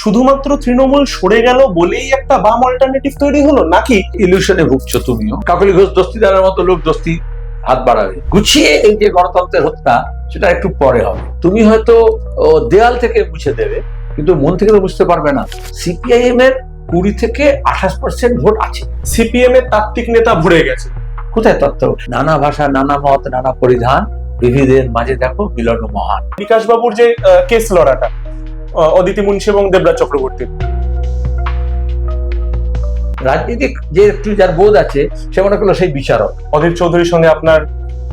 শুধুমাত্র তৃণমূল সরে গেল বলেই একটা বাম অল্টারনেটিভ তৈরি হলো, নাকি ইলিউশনে ভুগছো তুমিও? কাকলি ঘোষ দস্তিদারের মতো লোক দস্তি হাত বাড়াবে। গুছিয়ে এই যে গণতন্ত্রের হত্যা, সেটা একটু পরে হবে। তুমি হয়তো দেয়াল থেকে মুছে দেবে, কিন্তু মন থেকে তো বুঝতে পারবে না। সিপিআইএম এর 20 থেকে 28% ভোট আছে। সিপিএম এর তাত্ত্বিক নেতা ভরে গেছে। কোথায় তত্ত্ব? নানা ভাষা, নানা মত, নানা পরিধান, বিবিধের মাঝে দেখো মিলন মহান। বিকাশ বাবুর যে কেস লড়াটা, অদিতি মুন্সি এবং দেবরাজ চক্রবর্তী, রাজনীতিক যে একটু যার বোধ আছে, সে মনে করলো সেই বিচারক। অধীর চৌধুরীর সঙ্গে আপনার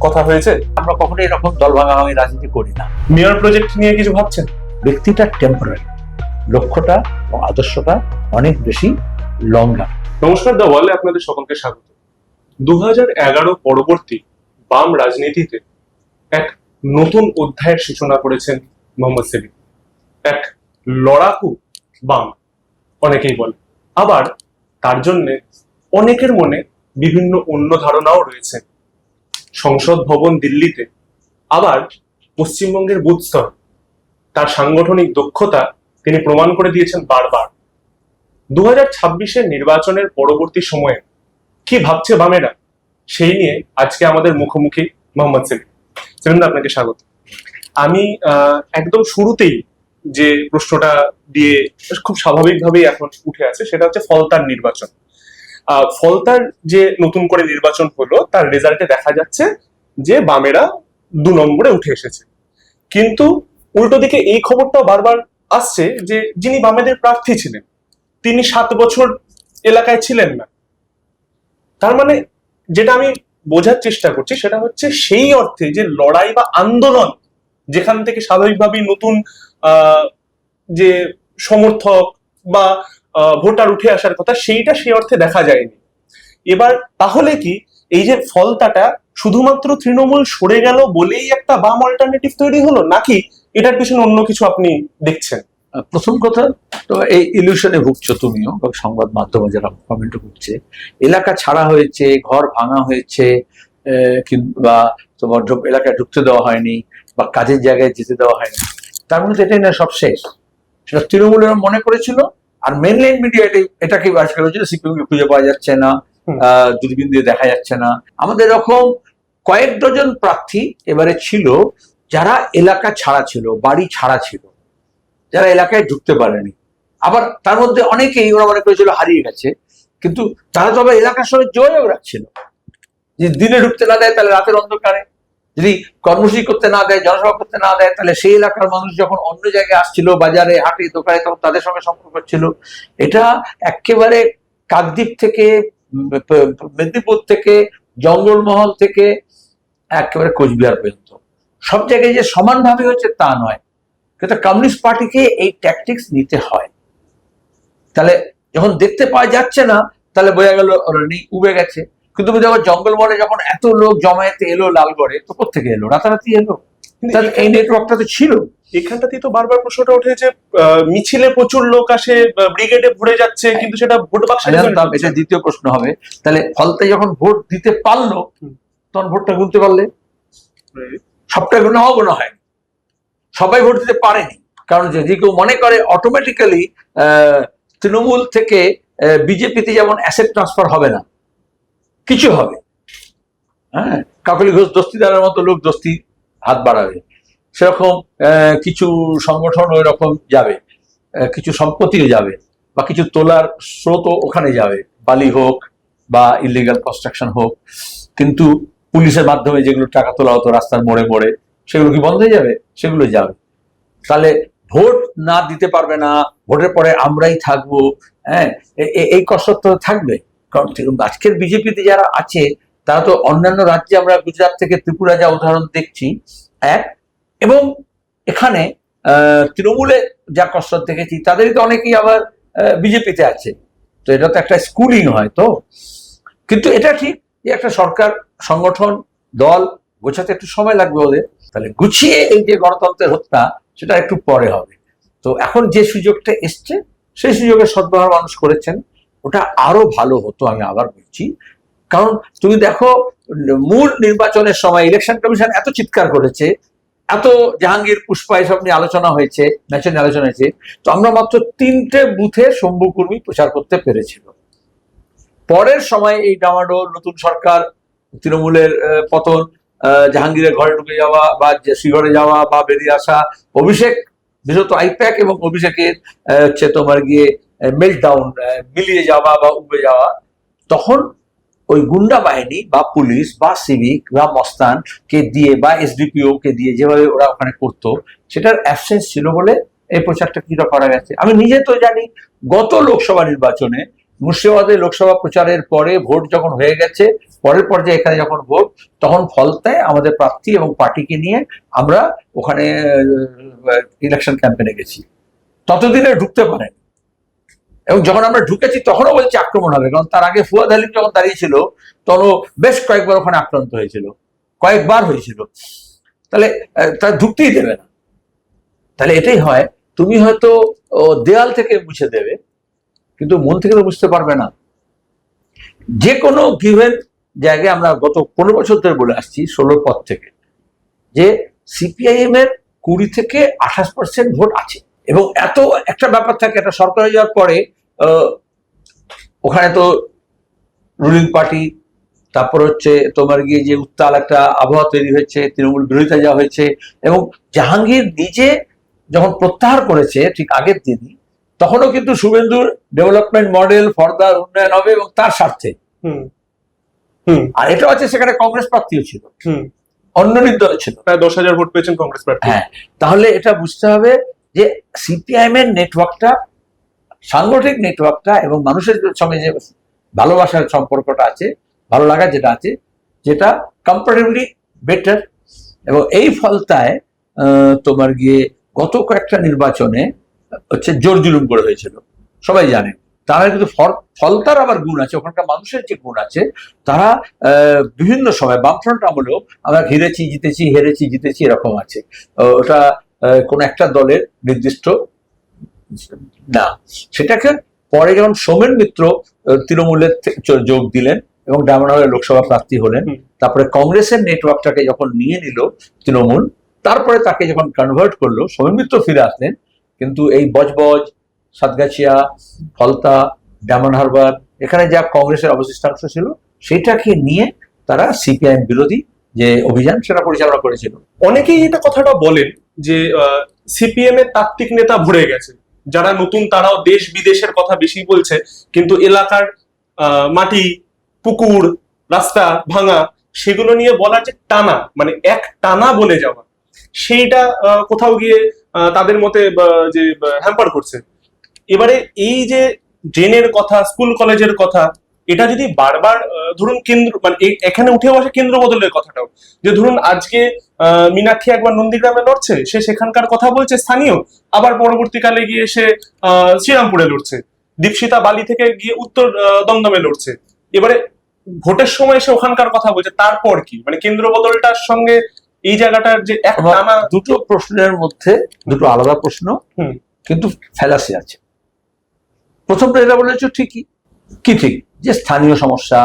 কথা হয়েছে? আমরা কখনোই এরকম দল ভাঙাভাঙি রাজনীতি করি না। মেয়র প্রজেক্ট নিয়ে কিছু ভাবছেন? ব্যক্তিটা টেম্পোরারি, লক্ষ্যটা এবং আদর্শটা অনেক বেশি লং রান। নমস্কার, দ্য ওয়ালে আপনাদের সকলকে স্বাগত। 2011 পরবর্তী বাম রাজনীতিতে এক নতুন অধ্যায়ের সূচনা করেছেন মোহাম্মদ সেলিম। এক লড়াকু বাম অনেকেই বলে, আবার তার জন্য অনেকের মনে বিভিন্ন অন্য ধারণাও রয়েছে। সংসদ ভবন দিল্লিতে, আবার পশ্চিমবঙ্গের বুথ স্তর, তার সাংগঠনিক দক্ষতা তিনি প্রমাণ করে দিয়েছেন বারবার। 2026-এর নির্বাচনের পরবর্তী সময়ে কি ভাবছে বামেরা, সেই নিয়ে আজকে আমাদের মুখোমুখি মোহাম্মদ সেলিম। সেলিম, আপনাকে স্বাগত। আমি একদম শুরুতেই যে প্রশ্নটা দিয়ে খুব স্বাভাবিকভাবেই এখন উঠে আছে, সেটা হচ্ছে ফলতার নির্বাচন। ফলতার যে নতুন করে নির্বাচন হলো, তার রেজাল্টে দেখা যাচ্ছে যে বামেরা 2 নম্বরে উঠে এসেছে। কিন্তু উল্টো দিকে এই খবরটাও বারবার আসছে যে যিনি বামেদের প্রার্থী ছিলেন, তিনি 7 বছর এলাকায় ছিলেন না। তার মানে যেটা আমি বোঝার চেষ্টা করছি, সেটা হচ্ছে সেই অর্থে যে লড়াই বা আন্দোলন, যেখান থেকে স্বাভাবিকভাবেই নতুন যে সমর্থক বা ভোটার উঠে আসার কথা, সেইটা সেই অর্থে দেখা যায়নি। এবার তাহলে কি এই যে ফলতাটা শুধুমাত্র তৃণমূল সরে গেল বলেই একটা বাম অল্টারনেটিভ তৈরি হলো, নাকি এটার পিছনে অন্য কিছু আপনি দেখছেন? প্রথম কথা তো, এই ইলিউশনে ভুগছো তুমিও, সংবাদ মাধ্যমে যারা কমেন্ট করছে, এলাকা ছাড়া হয়েছে, ঘর ভাঙা হয়েছে, কিংবা তোমার এলাকায় ঢুকতে দেওয়া হয়নি, বা কাজের জায়গায় যেতে দেওয়া হয়নি, তার মধ্যে এটাই না সব শেষ। সেটা তৃণমূলের মনে করেছিল, আর মেনলাইন মিডিয়া এটাকে বাস করেছিল। সিপিএম কে খুঁজে পাওয়া যাচ্ছে না, দূরবীন দিয়ে দেখা যাচ্ছে না। আমাদের এরকম কয়েক ডজন প্রার্থী এবারে ছিল যারা এলাকা ছাড়া ছিল, বাড়ি ছাড়া ছিল, যারা এলাকায় ঢুকতে পারেনি। আবার তার মধ্যে অনেকেই ওরা মনে করেছিল হারিয়ে গেছে, কিন্তু তারা তো আবার এলাকার সঙ্গে যোগাযোগ রাখছিল। যে দিনে ঢুকতে না দেয়, তাহলে রাতের অন্ধকারে, যদি কর্মসূচি করতে না দেয়, জনসভা করতে না দেয়, তাহলে সেই এলাকার মানুষ যখন অন্য জায়গায় আসছিল, বাজারে, হাটে, দোকানে, তখন তাদের সঙ্গে সম্পর্ক ছিল। এটা একেবারে কাকদ্বীপ থেকে, মেদিনীপুর থেকে, জঙ্গলমহল থেকে একেবারে কোচবিহার পর্যন্ত সব জায়গায় যে সমানভাবে হচ্ছে তা নয়। কিন্তু কমিউনিস্ট পার্টিকে এই ট্যাকটিক্স নিতে হয়। তাহলে যখন দেখতে পাওয়া যাচ্ছে না, তাহলে বোঝা গেল উবে গেছে। কিন্তু তুমি দেখো জঙ্গলমহলে যখন এত লোক জমায়েতে এলো লালগড়ে, তো কোথেকে এলো? রাতারাতি এলো। এই নেটওয়ার্কটা তো ছিল। এখানটাতেই তো বারবার প্রশ্নটা ওঠে যে মিছিলে প্রচুর লোক আসে, ব্রিগেডে ভরে যাচ্ছে, কিন্তু সেটা ভোট বাক্সে। এটা দ্বিতীয় প্রশ্ন হবে। তাহলে ফলতে যখন ভোট দিতে পারলো, তখন ভোটটা গুনতে পারলে? সবটা গোনা হয়, সবাই ভোট দিতে পারেনি। কারণ যদি কেউ মনে করে অটোমেটিক্যালি তৃণমূল থেকে বিজেপিতে যেমন অ্যাসেট ট্রান্সফার হবে না, কিছু হবে। হ্যাঁ, কাকলি ঘোষ দস্তিদারের মতো লোক দস্তি হাত বাড়াবে, সেরকম কিছু সংগঠন ওই রকম যাবে, কিছু সম্পত্তিও যাবে, বা কিছু তোলার স্রোত ওখানে যাবে, বালি হোক বা ইলিগাল কনস্ট্রাকশন হোক। কিন্তু পুলিশের মাধ্যমে যেগুলো টাকা তোলা হতো রাস্তার মোড়ে মোড়ে, সেগুলো কি বন্ধ হয়ে যাবে? সেগুলো যাবে। তাহলে ভোট না দিতে পারবে না, ভোটের পরে আমরাই থাকবো। হ্যাঁ, এই কসরত তো থাকবে। কারণ আজকের বিজেপিতে যারা আছে, তারা তো অন্যান্য রাজ্যে, আমরা গুজরাট থেকে ত্রিপুরা যা উদাহরণ দেখছি এক, এবং এখানে তৃণমূলে যা কসরত দেখেছি, তাদেরই তো অনেকেই আবার বিজেপিতে আছে। তো এটা তো একটা স্কুলিং হয় তো। কিন্তু এটা ঠিক যে একটা সরকার, সংগঠন, দল গোছাতে একটু সময় লাগবে ওদের। তাহলে গুছিয়ে এই যে গণতন্ত্রের হত্যা, সেটা একটু পরে হবে। তো এখন যে সুযোগটা এসছে, সেই সুযোগের সদ্ব্যবহার মানুষ করেছেন। ওটা আরো ভালো হতো, আমি আবার বলছি। কারণ তুমি দেখো, মূল নির্বাচনের সময় ইলেকশন কমিশন এত চিৎকার করেছে, এত জাহাঙ্গীর পুষ্পা এসব নিয়ে আলোচনা হয়েছে, ন্যাশনাল আলোচনা হয়েছে, তো আমরা মাত্র 3টে বুথে শম্ভু কর্মী প্রচার করতে পেরেছিল। পরের সময় এই ডামাডোল, নতুন সরকার, তৃণমূলের পতন, জাহাঙ্গীরের ঘরে ঢুকে যাওয়া বা শ্রীগড়ে যাওয়া বা বেরিয়ে আসা, অভিষেক, বিশেষত আইপ্যাক এবং অভিষেকের হচ্ছে তোমার গিয়ে মেল্টডাউন, মিলিয়ে যাওয়া বা উবে যাওয়া, তখন ওই গুন্ডা বাহিনী বা পুলিশ বা সিভিক বা মস্তান কে দিয়ে বা এসডিপিও কে দিয়ে যেভাবে ওরা ওখানে করতো, সেটার অ্যাবসেন্স ছিল বলে এই প্রচারটা কিটা করা গেছে। আমি নিজে তো জানি, গত লোকসভা নির্বাচনে মুর্শিদাবাদে লোকসভা প্রচারের পরে ভোট যখন হয়ে গেছে, পরের পর্যায়ে এখানে যখন ভোট, তখন ফলতায় আমাদের প্রার্থী এবং পার্টিকে নিয়ে আমরা ওখানে ইলেকশন ক্যাম্পেনে গেছি। ততদিনে ঢুকতে পারেন, এবং যখন আমরা ঢুকেছি তখনও বলছে আক্রমণ হবে, কারণ তার আগে ফুয়াদ হালিম যখন দাঁড়িয়েছিল তখন বেশ কয়েকবার ওখানে আক্রান্ত হয়েছিল, কয়েকবার হয়েছিল। তাহলে তারা ঢুকতেই দেবে না। তাহলে এটাই হয়, তুমি হয়তো দেয়াল থেকে মুছে দেবে, কিন্তু মন থেকে তো বুঝতে পারবে না। যে কোনো গিভেন জায়গায় আমরা গত 15 বছর ধরে বলে আসছি, 16 পর থেকে, যে সিপিআইএম এর 20 থেকে 28% ভোট আছে। এবং এত একটা ব্যাপার থাকে, একটা সরকার হয়ে যাওয়ার পরে ওখানে তো রুলিং পার্টি, তারপর হচ্ছে তোমার গিয়ে যে উত্তাল একটা আবহাওয়া তৈরি হয়েছে, তৃণমূল বিরোধিতা যাওয়া হয়েছে, এবং জাহাঙ্গীর নিজে যখন প্রত্যাহার করেছে ঠিক আগের দিনই, তখনও কিন্তু শুভেন্দুর ডেভেলপমেন্ট মডেল ফর্দার উন্নয়ন হবে এবং তার স্বার্থে। আর এটা হচ্ছে সেখানে কংগ্রেস প্রার্থীও ছিল, অন্য নির্দল ছিল, প্রায় 10,000 ভোট পেয়েছেন কংগ্রেস প্রার্থী। হ্যাঁ, তাহলে এটা বুঝতে হবে যে সিপিআইএম এর নেটওয়ার্কটা, সাংগঠনিক নেটওয়ার্কটা এবং মানুষের সঙ্গে যে ভালোবাসার সম্পর্কটা আছে, ভালো লাগা যেটা আছে, যেটা কম্পারেটিভলি বেটার। এবং এই ফলতায় তোমার গিয়ে গত কয়েকটা নির্বাচনে হচ্ছে জোর জুলুম করে হয়েছিল, সবাই জানে। তারা কিন্তু ফলতার আবার গুণ আছে, ওখানকার মানুষের যে গুণ আছে, তারা বিভিন্ন সময় বামফ্রন্ট আমলেও আমরা হেরেছি জিতেছি, হেরেছি জিতেছি এরকম আছে। ওটা কোন একটা দলের নির্দিষ্ট না। সেটাকে পরে যখন সোমেন মিত্র তৃণমূলের যোগ দিলেন এবং ডায়মন্ডহারবারের লোকসভা প্রার্থী হলেন, তারপরে কংগ্রেসের নেটওয়ার্কটাকে যখন নিয়ে নিল তৃণমূল, তারপরে তাকে যখন কনভার্ট করলো, সোমেন মিত্র ফিরে আসলেন। কিন্তু এই বজবজ, সাতগাছিয়া, ফলতা, ডায়মন্ডহারবার, এখানে যা কংগ্রেসের অবশিষ্টাংশ ছিল, সেটাকে নিয়ে তারা সিপিআইএম বিরোধী যে অভিযান সেটা পরিচালনা করেছিল। অনেকেই এটা কথাটা বলেন যে সিপিএম এর তাত্ত্বিক নেতা ভরে গেছে, যারা নতুন তারাও দেশ বিদেশের কথা বেশি বলছে, কিন্তু এলাকার মাটি, পুকুর, রাস্তা ভাঙা, সেগুলো নিয়ে বলার যে টানা, মানে এক টানা বলে যাওয়া, সেইটা কোথাও গিয়ে তাদের মতে যে হ্যাম্পার করছে। এবারে এই যে ড্রেনের কথা, স্কুল কলেজের কথা, এটা যদি বারবার ধরুন কেন্দ্র, মানে এখানে উঠে বসে কেন্দ্র বদলের কথাটাও, যে ধরুন আজকে মীনাক্ষী একবার নন্দীগ্রামে লড়ছে, সে সেখানকার কথা বলছে স্থানীয়, আবার পরবর্তীকালে গিয়ে সে শ্রীরামপুরে লড়ছে, দীপশিতা বালি থেকে গিয়ে উত্তর দমদমে লড়ছে। এবারে ভোটের সময় সে ওখানকার কথা বলছে, তারপর কি মানে কেন্দ্র বদলটার সঙ্গে এই জায়গাটার যে এক টানা। দুটো প্রশ্নের মধ্যে দুটো আলাদা প্রশ্ন, কিন্তু ফ্যালাসি আছে। প্রথমটা এটা বলেছো ঠিকই, কি ঠিক, যে স্থানীয় সমস্যা,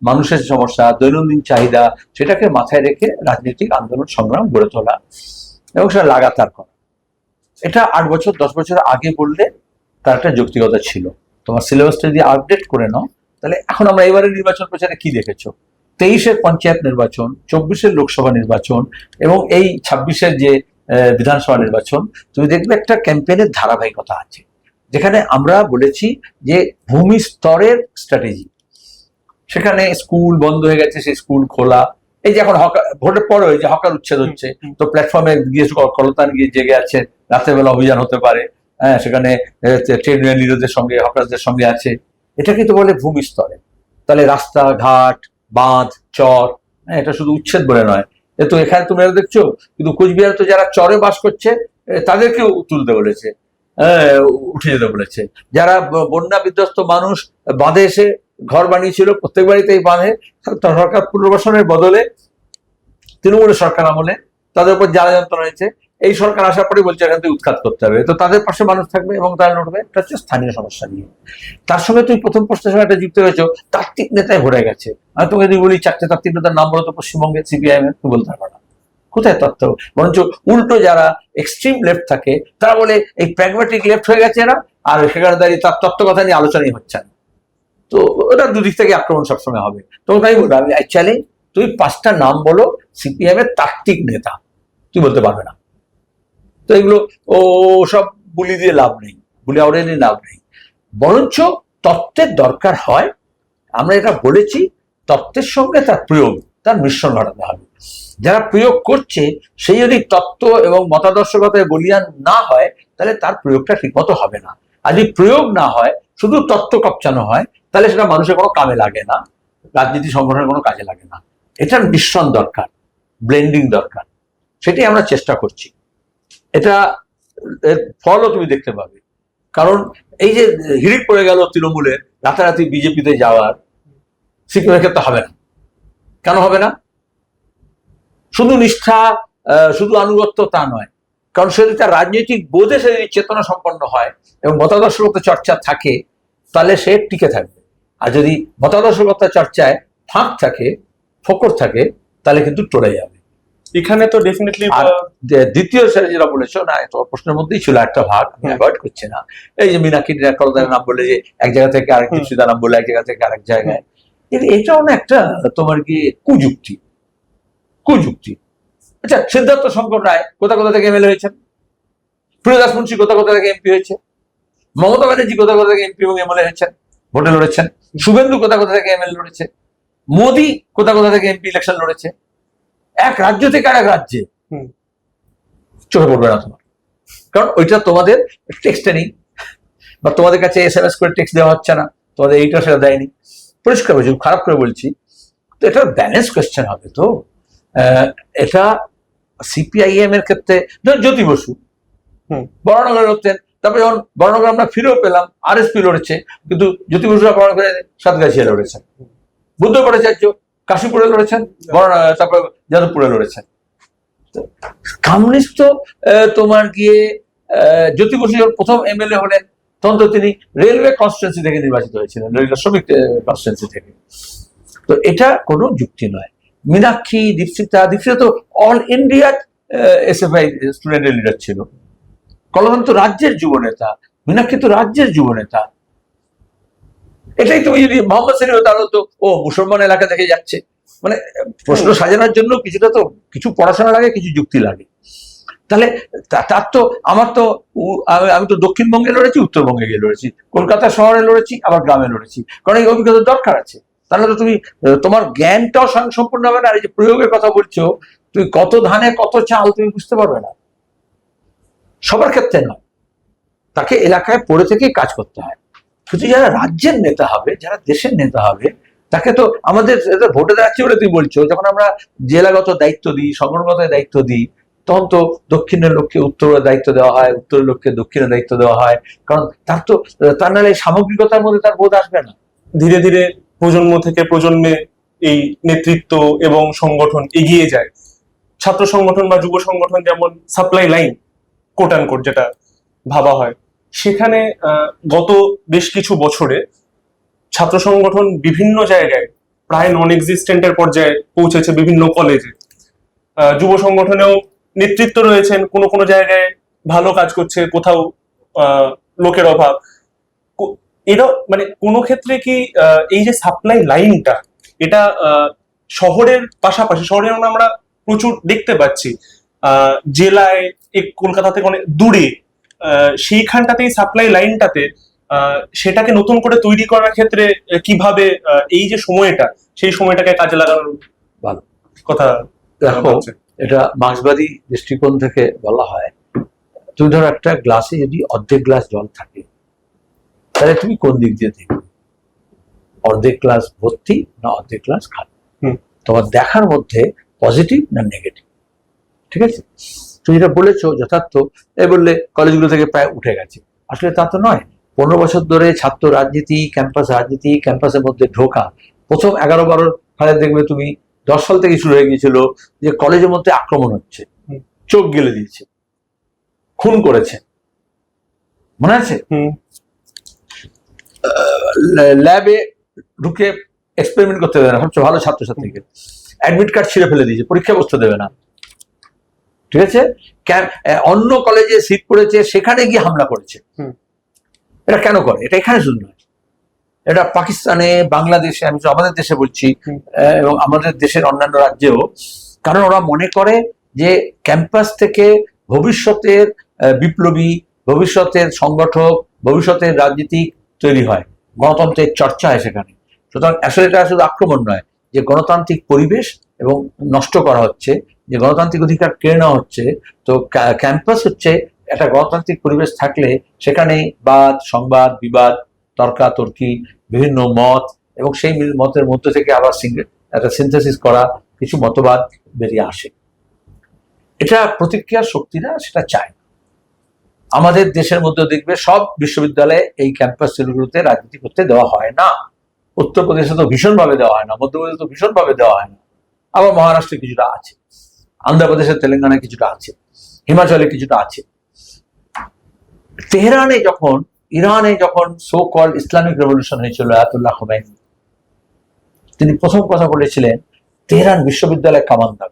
মানুষের সমস্যা, দৈনন্দিন চাহিদা, সেটাকে মাথায় রেখে রাজনৈতিক আন্দোলন সংগ্রাম গড়ে তোলা এবং সেটা লাগাতার করা। এটা 8 বছর 10 বছর আগে বললে তার একটা যৌক্তিকতা ছিল। তোমার সিলেবাসটা যদি আপডেট করে নাও, তাহলে এখন আমরা এবারে নির্বাচন প্রচারে কি দেখেছো, 23-এর পঞ্চায়েত নির্বাচন, 24-এর লোকসভা নির্বাচন এবং এই 26-এর যে বিধানসভা নির্বাচন, তুমি দেখবে একটা ক্যাম্পেইনের ধারাবাহিকতা আছে, যেখানে আমরা বলেছি যে ভূমি স্তরের স্ট্র্যাটেজি, সেখানে স্কুল বন্ধ হয়ে গেছে, সেই স্কুল খোলা। এই যে এখন ভোটের পরে ওই যে হকার উচ্ছেদ হচ্ছে, তো প্ল্যাটফর্মে গিয়ে কলতান গিয়ে জেগে আছে, রাতের বেলা অভিযান হতে পারে, হ্যাঁ, সেখানে ট্রেড ইউনিয়নদের সঙ্গে হকারদের সঙ্গে আছে, এটা কিন্তু বলে ভূমি স্তরে। তাহলে রাস্তাঘাট, বাঁধ, চর, হ্যাঁ, এটা শুধু উচ্ছেদ বলে নয়, তো এখানে তুমি দেখছো কিন্তু কোচবিহার তো যারা চরে বাস করছে তাদেরকেও তুলতে বলেছে, উঠে যেতে বলেছে। যারা বন্যা বিধ্বস্ত মানুষ বাঁধে এসে ঘর বানিয়েছিল, প্রত্যেক বাড়িতেই বাঁধে, সরকার পুনর্বাসনের বদলে তৃণমূলের সরকার আমলে তাদের উপর জ্বালা যন্ত্রণা হয়েছে, এই সরকার আসার পরে বলছে এখান থেকে উৎখাত করতে হবে, তো তাদের পাশে মানুষ থাকবে এবং তারা লড়বে। এটা হচ্ছে স্থানীয় সমস্যা নিয়ে। তার সঙ্গে তুমি প্রথম প্রশ্নের সঙ্গে একটা যুক্ত হয়েছো, তাত্ত্বিক নেতায় ভরে গেছে। আমি তোকে যদি বলি 4টে তাত্ত্বিক নেতার নাম বলো তো পশ্চিমবঙ্গের সিপিআইএম এর, তুমি বলতে পারবে না, কোথায় তত্ত্ব? বরঞ্চ উল্টো যারা এক্সট্রিম লেফট থাকে তারা বলে এই প্র্যাগম্যাটিক লেফট হয়ে গেছে এরা, আর সেখানে দাঁড়িয়ে তার তত্ত্ব কথা নিয়ে আলোচনাই হচ্ছে না। তো ওটা দুদিক থেকে আক্রমণ সবসময় হবে। তোমাকে আমি বলবো, আমি চ্যালেঞ্জ, তুমি 5টা নাম বলো সিপিএম এর তাত্ত্বিক নেতা, তুই বলতে পারবে না। তো এগুলো ও সব বুলি দিয়ে লাভ নেই, বুলি আউড়ে নিয়ে লাভ নেই, বরঞ্চ তত্ত্বের দরকার হয়। আমরা এটা বলেছি, তত্ত্বের সঙ্গে তার প্রয়োগ, তার মিশ্রণ ঘটাতে হবে। যারা প্রয়োগ করছে সেই যদি তত্ত্ব এবং মতাদর্শকতায় বলিয়ান না হয় তাহলে তার প্রয়োগটা ঠিকমতো হবে না। আর যদি প্রয়োগ না হয়, শুধু তত্ত্ব কপচানো হয়, তাহলে সেটা মানুষের কোনো কামে লাগে না, রাজনীতি সংগঠনের কোনো কাজে লাগে না। এটার মিশ্রণ দরকার, ব্লেন্ডিং দরকার, সেটাই আমরা চেষ্টা করছি। এটা এর ফলও তুমি দেখতে পাবে। কারণ এই যে হিড়িক পড়ে গেল তৃণমূলের রাতারাতি বিজেপিতে যাওয়ার, সিপিএমের ক্ষেত্রে হবে না। কেন হবে না? শুধু নিষ্ঠা, শুধু আনুগত্য তা নয়, কারণ সে যদি তার রাজনৈতিক বোধে সে যদি চেতনা সম্পন্ন হয় এবং মতাদর্শগত চর্চা থাকে, তাহলে সে টিকে থাকবে। আর যদি মতাদর্শগত চর্চায় ফাঁক থাকে, ফোকর থাকে, তাহলে কিন্তু টলে যাবে। এখানে তো ডেফিনেটলি দ্বিতীয় সারি যেটা বলেছো না, তো প্রশ্নের মধ্যেই ছিল একটা ভাগ, আমি অ্যাভয়েড করছি না। এই যে মীনাক্ষী কলদারের নাম বলে, যে এক জায়গা থেকে আরেক দীপশিতার নাম বলে এক জায়গা থেকে আরেক জায়গায়, এটাও না একটা তোমার কি কুযুক্তি। আচ্ছা, সিদ্ধার্থ শঙ্কর রায় কোথা থেকে এমএলএ হয়েছেন, প্রিয়দাস মুন্সি কোথা থেকে এমপি হয়েছে, মমতা ব্যানার্জি কোথা থেকে এমপি এবং এমএলএ হয়েছেন, ভোটে লড়েছেন, শুভেন্দু কোথা থেকে এমএলএ লড়েছে, মোদি কোথা থেকে এমপি ইলেকশন লড়েছে। এক রাজ্য থেকে আরেক রাজ্যে চোখে পড়বে না তোমার, কারণ ওইটা তোমাদের টেক্সটে নেই, বা তোমাদের কাছে SMS করে টেক্সট দেওয়া হচ্ছে না, তোমাদের এইটা সেটা দেয়নি। পরিষ্কার বলছি, খারাপ করে বলছি, তো এটা ব্যালেন্স কোয়েশ্চেন হবে। তো এটা সিপিআইএম এর ক্ষেত্রে জ্যোতি বসু বরানগরে লড়তেন, তারপরে যখন বরানগর আমরা ফিরেও পেলাম, আরএসপি লড়েছে, কিন্তু জ্যোতি বসুরা বরানগরে সাতগাছিয়া লড়েছেন, বুদ্ধ ভট্টাচার্য কাশীপুরে লড়েছেন, তারপরে যাদবপুরে লড়েছেন। কমিউনিস্ট তো তোমার গিয়ে জ্যোতি বসু যখন প্রথম এমএলএ হলেন, তখন তো তিনি রেলওয়ে কনস্টিটুয়েন্সি থেকে নির্বাচিত হয়েছিলেন, রেলওয়ে শ্রমিক কনস্টিটুয়েন্সি থেকে। তো এটা কোনো যুক্তি নয়। মীনাক্ষী, দীপশিতা তো অল ইন্ডিয়া এসএফআই স্টুডেন্টের লিডার ছিল। কলকাতা তো রাজ্যের যুব নেতা, মীনাক্ষী তো রাজ্যের যুব নেতা। এটাই তুমি যদি মোহাম্মদ সেলিম, তাহলে তো ও মুসলমান এলাকা থেকে যাচ্ছে। মানে প্রশ্ন সাজানোর জন্য কিছুটা তো কিছু পড়াশোনা লাগে, কিছু যুক্তি লাগে। তাহলে তার তো আমার তো আমি তো দক্ষিণবঙ্গে লড়েছি, উত্তরবঙ্গে গিয়ে লড়েছি, কলকাতা শহরে লড়েছি, আবার গ্রামে লড়েছি, কারণ এই অভিজ্ঞতা দরকার আছে। তাহলে তো তুমি তোমার জ্ঞানটাও সম্পূর্ণ হবে না। আর এই যে প্রয়োগের কথা বলছো, তুমি কত ধানে কত চাল তুমি বুঝতে পারবে না। সবার ক্ষেত্রে নয়, তাকে এলাকায় পড়ে থেকেই কাজ করতে হয়। শুধু যারা রাজ্যের নেতা হবে, যারা দেশের নেতা হবে, তাকে তো আমাদের ভোটে দাঁড়াচ্ছি বলে তুমি বলছো, যখন আমরা জেলাগত দায়িত্ব দিই, সংগঠনগত দায়িত্ব দিই, তখন তো দক্ষিণের লোককে উত্তরের দায়িত্ব দেওয়া হয়, উত্তরের লোককে দক্ষিণের দায়িত্ব দেওয়া হয়, কারণ তার নাহলে সামগ্রিকতার মধ্যে তার বোধ আসবে না। ধীরে ধীরে প্রজন্ম থেকে প্রজন্মে এই নেতৃত্ব এবং সংগঠন এগিয়ে যায়। ছাত্র সংগঠন বা যুব সংগঠন যেমন supply line quote and quote যেটা ভাবা হয়, সেখানে গত বেশ কিছু বছরে ছাত্র সংগঠন বিভিন্ন জায়গায় প্রায় নন এক্সিস্টেন্টের পর্যায়ে পৌঁছেছে, বিভিন্ন কলেজে। যুব সংগঠনেও নেতৃত্ব রয়েছেন, কোনো কোনো জায়গায় ভালো কাজ করছে, কোথাও লোকের অভাব। এটা মানে কোনো ক্ষেত্রে কি এই যে সাপ্লাই লাইনটা, এটা শহরের পাশাপাশি, শহরে আমরা প্রচুর দেখতে পাচ্ছি, জেলায় কলকাতা থেকে অনেক দূরে, সেইখানটাতেই সাপ্লাই লাইনটাতে সেটাকে নতুন করে তৈরি করার ক্ষেত্রে কিভাবে এই যে সময়টা, সেই সময়টাকে কাজে লাগানোর ভালো কথা। দেখো, এটা মার্ক্সবাদী দৃষ্টিকোণ থেকে বলা হয়, তুমি ধরো একটা গ্লাসে যদি অর্ধেক গ্লাস জল থাকে, তাহলে তুমি কোন দিক দিয়ে দেখবে? অর্ধেক গ্লাস ভর্তি না অর্ধেক গ্লাস খালি? তোমার দেখার মধ্যে পজিটিভ না নেগেটিভ। ঠিক আছে, তুমি যেটা বলেছো যথার্থ। এই বললে কলেজগুলো থেকে প্রায় উঠে গেছে, আসলে তা তো নয়। 15 বছর ধরে ছাত্র রাজনীতি, ক্যাম্পাস রাজনীতি, ক্যাম্পাসের মধ্যে ঢোকা, প্রথম 11-12 সালে দেখবে তুমি 10 সাল থেকে শুরু হয়ে গিয়েছিল যে কলেজের মধ্যে আক্রমণ হচ্ছে, চোখ গেলে দিয়েছে, খুন করেছে, মনে আছে? ল্যাবে ঢুকে এক্সপেরিমেন্ট করতে দেবে না সবচেয়ে ভালো ছাত্রছাত্রীকে, অ্যাডমিট কার্ড ছিঁড়ে ফেলে দিয়েছে, পরীক্ষা বসতে দেবে না। ঠিক আছে, অন্য কলেজে সিট পড়েছে সেখানে গিয়ে হামলা করেছে। এটা কেন করে? এটা এখানে শুধু নয়, এটা পাকিস্তানে, বাংলাদেশে, আমি তো আমাদের দেশে বলছি, এবং আমাদের দেশের অন্যান্য রাজ্যেও। কারণ ওরা মনে করে যে ক্যাম্পাস থেকে ভবিষ্যতের বিপ্লবী, ভবিষ্যতের সংগঠক, ভবিষ্যতের রাজনীতিক তৈরি হয়, গণতন্ত্রের চর্চা হয় সেখানে। সুতরাং আসলে এটা শুধু আক্রমণ নয়, যে গণতান্ত্রিক পরিবেশ এবং নষ্ট করা হচ্ছে, যে গণতান্ত্রিক অধিকার কেড়ে নেওয়া হচ্ছে। তো ক্যাম্পাস হচ্ছে একটা গণতান্ত্রিক পরিবেশ থাকলে সেখানে বাদ, সংবাদ, বিবাদ, তর্কাতর্কি, বিভিন্ন মত, এবং সেই মতের মধ্যে থেকে আবার একটা সিনথেসিস করা কিছু মতবাদ বেরিয়ে আসে। এটা প্রতিক্রিয়ার শক্তিরা সেটা চায়। আমাদের দেশের মধ্যে দেখবে সব বিশ্ববিদ্যালয়ে এই ক্যাম্পাস সেলগুলোতে রাজনীতি করতে দেওয়া হয় না। উত্তরপ্রদেশে তো ভীষণভাবে দেওয়া হয় না, মধ্যপ্রদেশে তো ভীষণভাবে দেওয়া হয় না, আবার মহারাষ্ট্রে কিছুটা আছে, আন্ধ্রপ্রদেশে, তেলেঙ্গানায় কিছুটা আছে, হিমাচলে কিছুটা আছে। তেহরানে যখন, ইরানে যখন সো কল্ড ইসলামিক রেভলিউশন হয়েছিল, আয়াতুল্লাহ খোমেনি তিনি প্রথম কথা বলেছিলেন তেহরান বিশ্ববিদ্যালয় কামান দাও,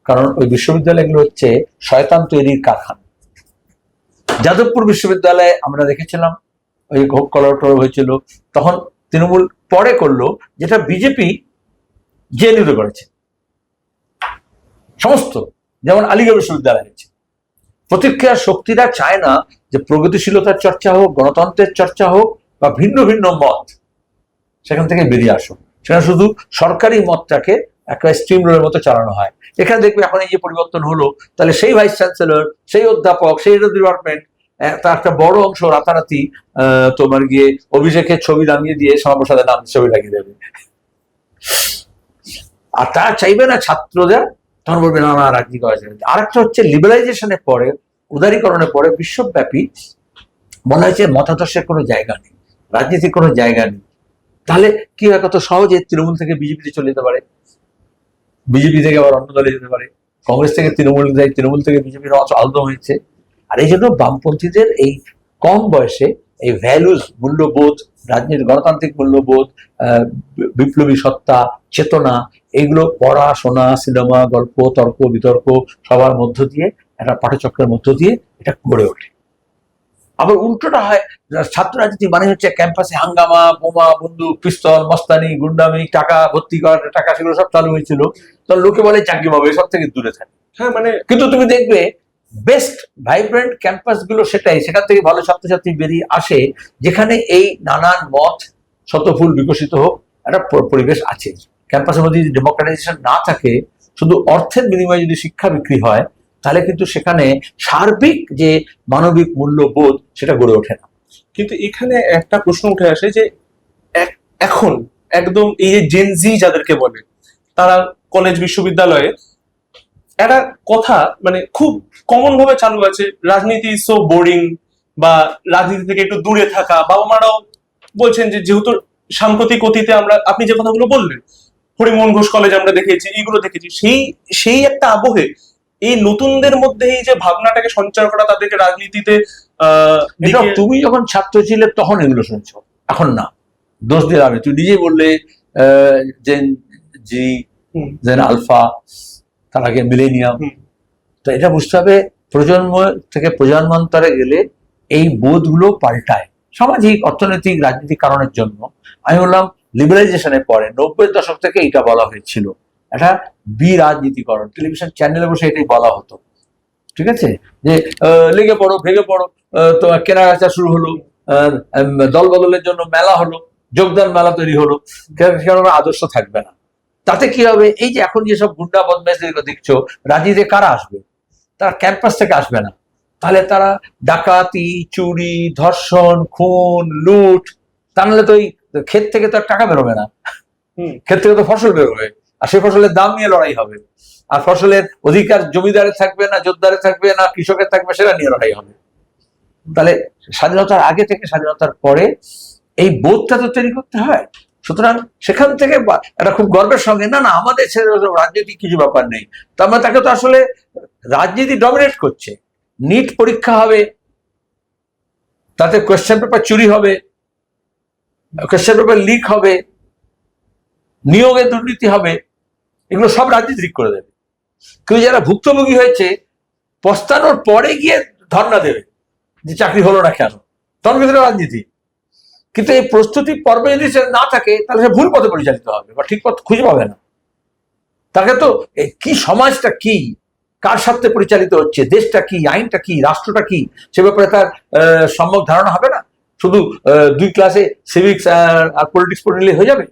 কারণ ওই বিশ্ববিদ্যালয়গুলো হচ্ছে শয়তান তৈরির কারখানা। যাদবপুর বিশ্ববিদ্যালয়ে আমরা দেখেছিলাম ওই কলরটর হয়েছিল, তখন তৃণমূল পরে করলো যেটা বিজেপি জেএনইউতে করেছে সমস্ত, যেমন আলিগড় বিশ্ববিদ্যালয় হয়েছে। প্রতিক্রিয়ার শক্তিরা চায় না যে প্রগতিশীলতার চর্চা হোক, গণতন্ত্রের চর্চা হোক, বা ভিন্ন ভিন্ন মত সেখান থেকে বেরিয়ে আসুক। সেখানে শুধু সরকারি মতটাকে একটা স্ট্রিম রোলের মতো চালানো হয়। এখানে দেখবে এখন এই যে পরিবর্তন হলো, তাহলে সেই ভাইস চ্যান্সেলর, সেই অধ্যাপক, সেই ডিপার্টমেন্ট, তার একটা বড় অংশ রাতারাতি তোমার গিয়ে অভিষেকের ছবি নামিয়ে দিয়ে শ্যামাপ্রসাদের নাম ছবি লাগিয়ে দেবে। আর তারা চাইবে না ছাত্রদের, তখন বলবে না না রাজনীতি করা যাবে। আর একটা হচ্ছে লিবারালাইজেশনের পরে, উদারীকরণের পরে বিশ্বব্যাপী মনে হয়েছে মতাদর্শের কোনো জায়গা নেই, রাজনীতির কোনো জায়গা নেই। তাহলে কি হয়, কত সহজে তৃণমূল থেকে বিজেপিতে চলে যেতে পারে, বিজেপি থেকে আবার অন্য দলে যেতে পারে, কংগ্রেস থেকে তৃণমূল যায়, তৃণমূল থেকে বিজেপির আলোদম হয়েছে। আর এই জন্য বামপন্থীদের এই কম বয়সে এই ভ্যালুজ, মূল্যবোধ, রাজনীতির গণতান্ত্রিক মূল্যবোধ, বিপ্লবী সত্তা, চেতনা, এগুলো পড়াশোনা, সিনেমা, গল্প, তর্ক বিতর্ক সবার মধ্য দিয়ে, একটা পাঠচক্রের মধ্য দিয়ে এটা গড়ে ওঠে। আবার উল্টোটা হয়, ছাত্র রাজনীতি মানে হচ্ছে ক্যাম্পাসে হাঙ্গামা, বোমা, বন্দুক, পিস্তল, মস্তানি, গুন্ডামি, টাকা ভর্তি করার টাকা, সেগুলো সব চালু হয়েছিল। তখন লোকে বলে চাকরি পাবে, এসব থেকে দূরে থাকে। হ্যাঁ, মানে কিন্তু তুমি দেখবে বেস্ট ভাইব্রেন্ট ক্যাম্পাস গুলো সেটাই, সেখান থেকে ভালো ছাত্রছাত্রী বেরিয়ে আসে যেখানে এই নানান মত শতফুল বিকশিত হোক, একটা পরিবেশ আছে। ক্যাম্পাসের মধ্যে যদি ডেমোক্রেটাইজেশন না থাকে, শুধু অর্থের বিনিময়ে যদি শিক্ষা বিক্রি হয়, তাহলে কিন্তু সেখানে সার্বিক যে মানবিক মূল্যবোধ সেটা গড়ে ওঠে না। কিন্তু এখানে একটা প্রশ্ন উঠে আসে যে এখন একদম এই যে জেনজি যাদেরকে বলে, তারা কলেজ বিশ্ববিদ্যালয়ে একটা কথা মানে খুব কমন ভাবে চালু আছে, রাজনীতি সো বোরিং, বা রাজনীতি থেকে একটু দূরে থাকা। বাবা মারাও বলছেন যে যেহেতু সাম্প্রতিক অতীতে আমরা, আপনি যে কথাগুলো বললেন, হরিমোহন ঘোষ কলেজ আমরা দেখেছি, এইগুলো দেখেছি, সেই একটা আবহে এই নতুনদের মধ্যে এই যে ভাবনাটাকে সঞ্চার করা, তাদেরকে রাজনীতিতে তুমি যখন ছাত্র ছিলে তখন এগুলো শুনছো, এখন না, দোষ দিয়ে আমি, তুই নিজেই বললে জেন জি, জেন আলফা, তার আগে মিলেনিয়াম। তো এটা বুঝতে হবে, প্রজন্ম থেকে প্রজন্মান্তরে গেলে এই বোধগুলো পাল্টায়, সামাজিক, অর্থনৈতিক, রাজনৈতিক কারণের জন্য। আমি বললাম লিবারালাইজেশনের পরে 90-এর দশক থেকে এটা বলা হয়েছিল, এটা বিরাজনীতিকরণ, টেলিভিশন চ্যানেলে বসে এটাই বলা হতো। ঠিক আছে, যে লেগে পড়ো, ভেঙে পড়ো, তোমার কেনাবেচা শুরু হলো, দল বদলের জন্য মেলা হলো, যোগদান মেলা তৈরি হলো, সেখানে আদর্শ থাকবে না। তাতে কি হবে, এই যে এখন যেসব গুন্ডা বদমাইশ দেখছো, রাজনীতিতে কারা আসবে? তারা ক্যাম্পাস থেকে আসবে না, তাহলে তারা ডাকাতি, চুরি, ধর্ষণ, খুন, লুট, তা নাহলে তো ওই ক্ষেত থেকে তো টাকা বেরোবে না, ক্ষেত থেকে তো ফসল বেরোবে, আর সেই ফসলের দাম নিয়ে লড়াই হবে। আর ফসলের অধিকার জমিদারে থাকবে না, জোরদারে থাকবে না, কৃষকের থাকবে, সেটা নিয়ে লড়াই হবে। তাহলে স্বাধীনতার আগে থেকে স্বাধীনতার পরে এই বোধটা তো তৈরি করতে হয়। সুতরাং সেখান থেকে একটা খুব গর্বের সঙ্গে, না না আমাদের রাজনীতি কিছু ব্যাপার নেই, তার মানে তাকে তো আসলে রাজনীতি ডমিনেট করছে। নিট পরীক্ষা হবে, তাতে কোয়েশ্চেন পেপার চুরি হবে, কোয়েশ্চেন পেপার লিক হবে, নিয়োগে দুর্নীতি হবে, এগুলো সব রাজনীতি ঠিক করে দেবে। কিন্তু যারা ভুক্তভোগী হয়েছে পস্তানোর পরে গিয়ে ধর্ণা দেবে যে চাকরি হলো না কেন, তখন ভিতরে রাজনীতি। কিন্তু এই প্রস্তুতি পর্বে যদি সে না থাকে তাহলে সে ভুল পথে পরিচালিত হবে বা ঠিক পথ খুঁজে পাবে না। তাকে তো কি সমাজটা কি, কার স্বার্থে পরিচালিত হচ্ছে, দেশটা কি, আইনটা কি, রাষ্ট্রটা কি, সে ব্যাপারে তার সম্যক ধারণা হবে না। শুধু 2 ক্লাসে সিভিক্স আর পলিটিক্স পড়ে নিলে হয়ে যাবে?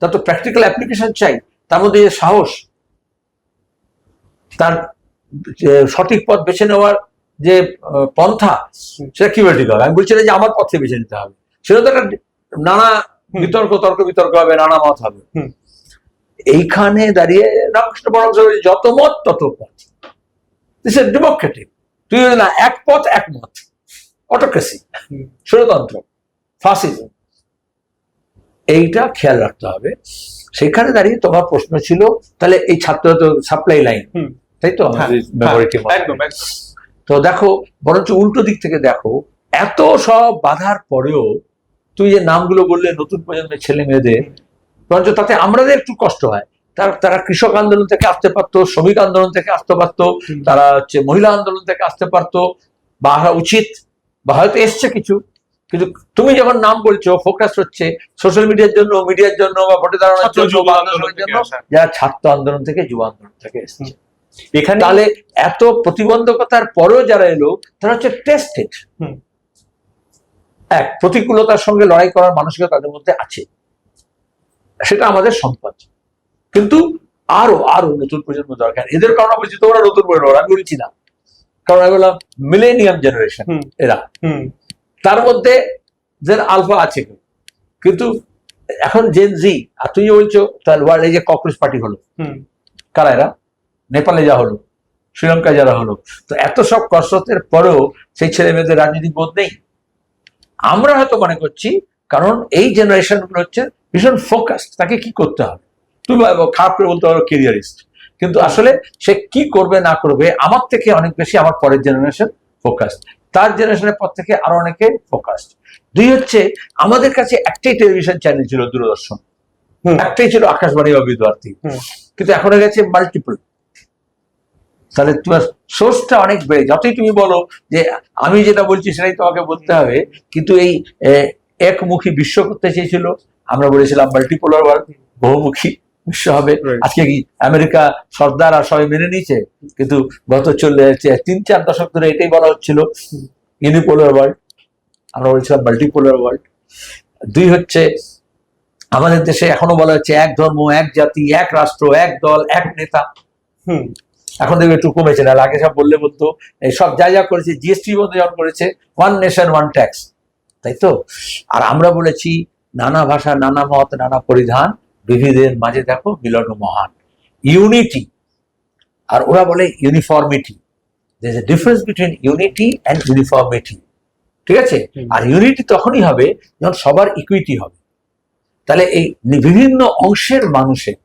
তার তো প্র্যাকটিক্যাল অ্যাপ্লিকেশন চাই, তার মধ্যে যে সাহস, তার সঠিক পথ বেছে নেওয়ার যে পন্থা, সেটা কি ঠিক হবে? আমি বলছি না যে আমার পথে বেছে নিতে হবে, সেটা তো একটা নানা তর্ক বিতর্ক হবে, নানা মত হবে। এইখানে দাঁড়িয়ে রামকৃষ্ণ পরমহংস যত মত তত পথ, দিস ইজ ডেমোক্রেটিক। তুই না এক পথ এক মত, অটোক্রেসি, ষড়যন্ত্র, ফাসিজম, এইটা খেয়াল রাখতে হবে। সেখানে দাঁড়িয়ে তোমার প্রশ্ন ছিল তাহলে এই ছাত্র তো সাপ্লাই লাইন, তাই তো? একদম। তো দেখো, বরঞ্চ উল্টো দিক থেকে দেখো, এত সব বাধার পরেও তুই যে নামগুলো বললে নতুন প্রজন্মের ছেলে মেয়েদের, বরঞ্চ তাতে আমাদের একটু কষ্ট হয়। তারা কৃষক আন্দোলন থেকে আসতে পারতো, শ্রমিক আন্দোলন থেকে আসতে পারতো, তারা মহিলা আন্দোলন থেকে আসতে পারতো, বা আসা উচিত, বা হয়তো এসছে কিছু। কিন্তু তুমি যখন নাম বলছো, ফোকাস হচ্ছে সোশ্যাল মিডিয়ার জন্য, মিডিয়ার জন্য, বা ভোটে দাঁড়ানোর জন্য, যারা ছাত্র আন্দোলন থেকে, যুব আন্দোলন থেকে এসছে। এখানে তাহলে এত প্রতিবন্ধকতার পরেও যারা এলো, তারা হচ্ছে টেস্টেড। এক প্রতিকূলতার সঙ্গে লড়াই করার মানসিকতা তাদের মধ্যে আছে, সেটা আমাদের সম্পদ। কিন্তু আরো আরো নতুন প্রজন্ম দরকার। এদের কারণে বলছি তোমরা নতুন প্রজন্ম, আমি বলছি না, কারণ আমি বললাম মিলেনিয়াম জেনারেশন এরা, তার মধ্যে জেন আলফা আছে, কিন্তু এখন জেন জি। আর তুমি বলছো তাহলে ওয়ার্ল্ড, এই যে ককরোচ পার্টি হলো, কারা এরা? নেপালে যা হলো, শ্রীলঙ্কায় যারা হলো, তো এত সব কসরতের পরেও সেই ছেলে মেয়েদের রাজনীতি বোধ নেই। আমরা হয়তো মনে করছি কারণ এই জেনারেশন গুলো হচ্ছে ভীষণ ফোকাসড, তাকে কি করতে হবে, তুমি খারাপ করে বলতে পারো কেরিয়ারিস্ট, কিন্তু আসলে সে কি করবে না করবে আমার থেকে অনেক বেশি আমার পরের জেনারেশন ফোকাসড, তার জেনারেশনের পর থেকে আরো অনেকে ফোকাসড। দুই হচ্ছে আমাদের কাছে একটাই টেলিভিশন চ্যানেল ছিল, দূরদর্শন, একটাই ছিল আকাশবাণী বা বিদ্যার্থী, কিন্তু এখন হয়ে গেছে মাল্টিপল। তাহলে তোমার সোর্সটা অনেক বেড়ে, যতই তুমি বলো যে আমি যেটা বলছি সেটাই তোমাকে বলতে হবে, কিন্তু এই একমুখী বিশ্ব করতে চেয়েছিল, আমরা বলেছিলাম মাল্টিপোলার ওয়ার্ল্ড, বহুমুখী বিশ্ব হবে। আজকে কি আমেরিকা সর্দার আর সবাই মেনে নিয়েছে? কিন্তু গত 3-4 দশক ধরে এটাই বলা হচ্ছিল ইউনিপোলার ওয়ার্ল্ড, আমরা বলছিলাম মাল্টিপোলার ওয়ার্ল্ড। দুই হচ্ছে আমাদের দেশে এখনো বলা হচ্ছে এক ধর্ম, এক জাতি, এক রাষ্ট্র, এক দল, এক নেতা। এখন দেখবে একটু কমেছে, না আগে সব বলতো এই সব যা করেছে, জিএসটি মধ্যে যখন করেছে ওয়ান নেশন ওয়ান ট্যাক্স, তাই তো? আর আমরা বলেছি নানা ভাষা, নানা মত, নানা পরিধান, বিবিধের মাঝে দেখো মিলন মহান, ইউনিটি। আর ওরা বলে uniformity, there is a difference between unity and uniformity, ঠিক আছে? আর ইউনিটি তখনই হবে যখন সবার ইকুইটি হবে। তাহলে এই বিভিন্ন অংশের মানুষের,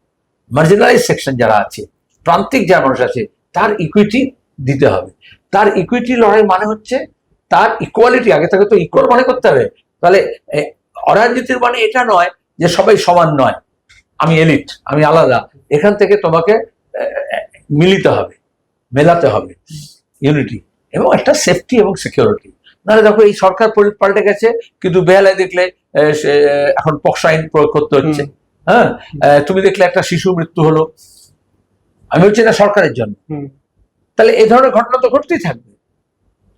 মার্জিনালাইজ সেকশন যারা আছে, প্রান্তিক যারা মানুষ আছে, তার ইকুইটি দিতে হবে। তার ইকুইটি লড়াই মানে হচ্ছে তার ইকুয়ালিটি, আগে থেকে তো ইকুয়াল মনে করতে হবে। তাহলে অরাজনীতির মানে এটা নয় যে সবাই সমান নয়, আমি এলিট, আমি আলাদা। এখান থেকে তোমাকে মিলিতে হবে, মেলাতে হবে ইউনিটি এবং একটা সেফটি এবং সিকিউরিটি। নাহলে দেখো এই সরকার পাল্টে গেছে, কিন্তু বেহালায় দেখলে এখন পক্সো আইন প্রয়োগ করতে হচ্ছে। হ্যাঁ, তুমি দেখলে একটা শিশু মৃত্যু হলো, আমি বলছি না সরকারের জন্য। তাহলে এই ধরনের ঘটনা তো ঘটতেই থাকবে।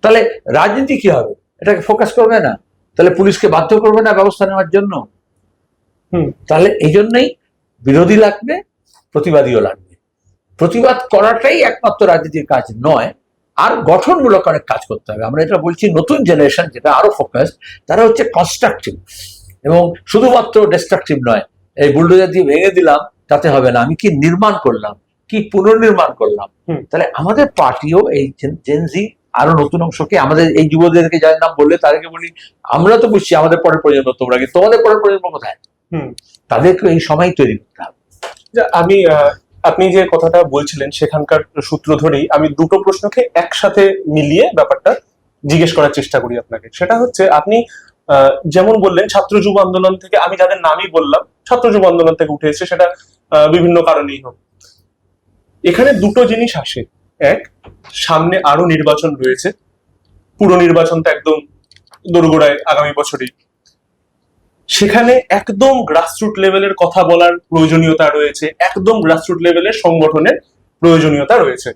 তাহলে রাজনীতি কি হবে? এটাকে ফোকাস করবে না, তাহলে পুলিশকে বাধ্য করবে না ব্যবস্থা নেওয়ার জন্য। তাহলে এই জন্যই বিরোধী লাগবে, প্রতিবাদীও লাগবে। প্রতিবাদ করাটাই একমাত্র রাজনীতির কাজ নয়, আর গঠনমূলক অনেক কাজ করতে হবে। আমরা এটা বলছি নতুন জেনারেশন যেটা আরো ফোকাস, তারা হচ্ছে কনস্ট্রাকটিভ এবং শুধুমাত্র ডিস্ট্রাকটিভ নয়। এই বুলডোজার দিয়ে ভেঙে দিলাম তাতে হবে না, আমি কি নির্মাণ করলাম, কি পুনর্নির্মাণ করলাম। তাহলে আমাদের পার্টিও এই জেনজি আরো নতুন অংশকে, আমাদের এই যুবদেরকে যাদের নাম বললে তাদেরকে বলি, আমরা তো বুঝছি আমাদের পরের প্রজন্ম, তোমরা কি তোমাদের পরের প্রজন্ম কোথায়? তাদেরকে এই সময় তৈরি করতে হবে। আমি আপনি যে কথাটা বলছিলেন সেখানকার সূত্র ধরেই আমি দুটো প্রশ্নকে একসাথে মিলিয়ে ব্যাপারটা জিজ্ঞেস করার চেষ্টা করি আপনাকে। সেটা হচ্ছে, আপনি যেমন বললেন ছাত্র যুব আন্দোলন থেকে, আমি যাদের নামই বললাম ছাত্র যুব আন্দোলন থেকে উঠে এসেছে, সেটা বিভিন্ন কারণেই হোক। এখানে দুটো জিনিস আসে। এক, সামনে আরো নির্বাচন রয়েছে, পুরো নির্বাচন তো একদম দোরগোড়ায় আগামী বছরই, সেখানে একদম গ্রাসরুট লেভেলের কথা বলার প্রয়োজনীয়তা রয়েছে, একদম গ্রাসরুট লেভেলের সংগঠনের প্রয়োজনীয়তা রয়েছে,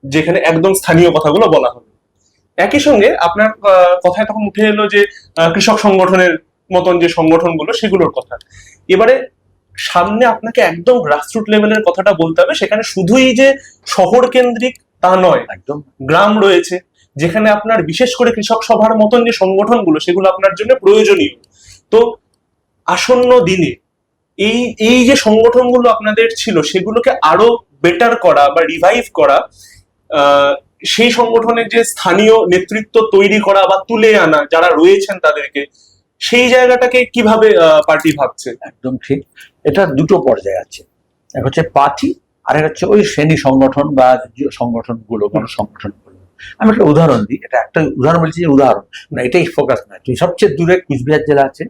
যেখানে একদম স্থানীয় কথাগুলো বলা হবে। একই সঙ্গে আপনার কথায় তখন উঠে এলো যে কৃষক সংগঠনের মতন যে সংগঠনগুলো সেগুলোর কথা। এবারে সামনে আপনাকে একদম গ্রাসরুট লেভেলের কথাটা বলতে হবে, সেখানে শুধুই যে শহর কেন্দ্রিক তা নয়, একদম গ্রাম রয়েছে, যেখানে আপনার বিশেষ করে কৃষক সভার মতন যে সংগঠনগুলো সেগুলো আপনার জন্য প্রয়োজনীয়। তো আসন্ন দিনে এই এই যে সংগঠনগুলো আপনাদের ছিল সেগুলোকে আরো বেটার করা বা রিভাইভ করা, সেই সংগঠনের যে স্থানীয় নেতৃত্ব তৈরি করা বা তুলে আনা যারা রয়েছেন তাদেরকে, সেই জায়গাটাকে কিভাবে পার্টি ভাবছে? একদম ঠিক। এটা দুটো পর্যায়ে আছে, এক হচ্ছে পার্টি, আর এক হচ্ছে ওই শ্রেণী সংগঠন বা সংগঠনগুলো, গণসংগঠনগুলো। আমি একটা উদাহরণ দিই, এটা একটা উদাহরণ বলছি যে উদাহরণ না, এটাই ফোকাস নয়। তুই সবচেয়ে দূরে কুচবিহার জেলা আছে,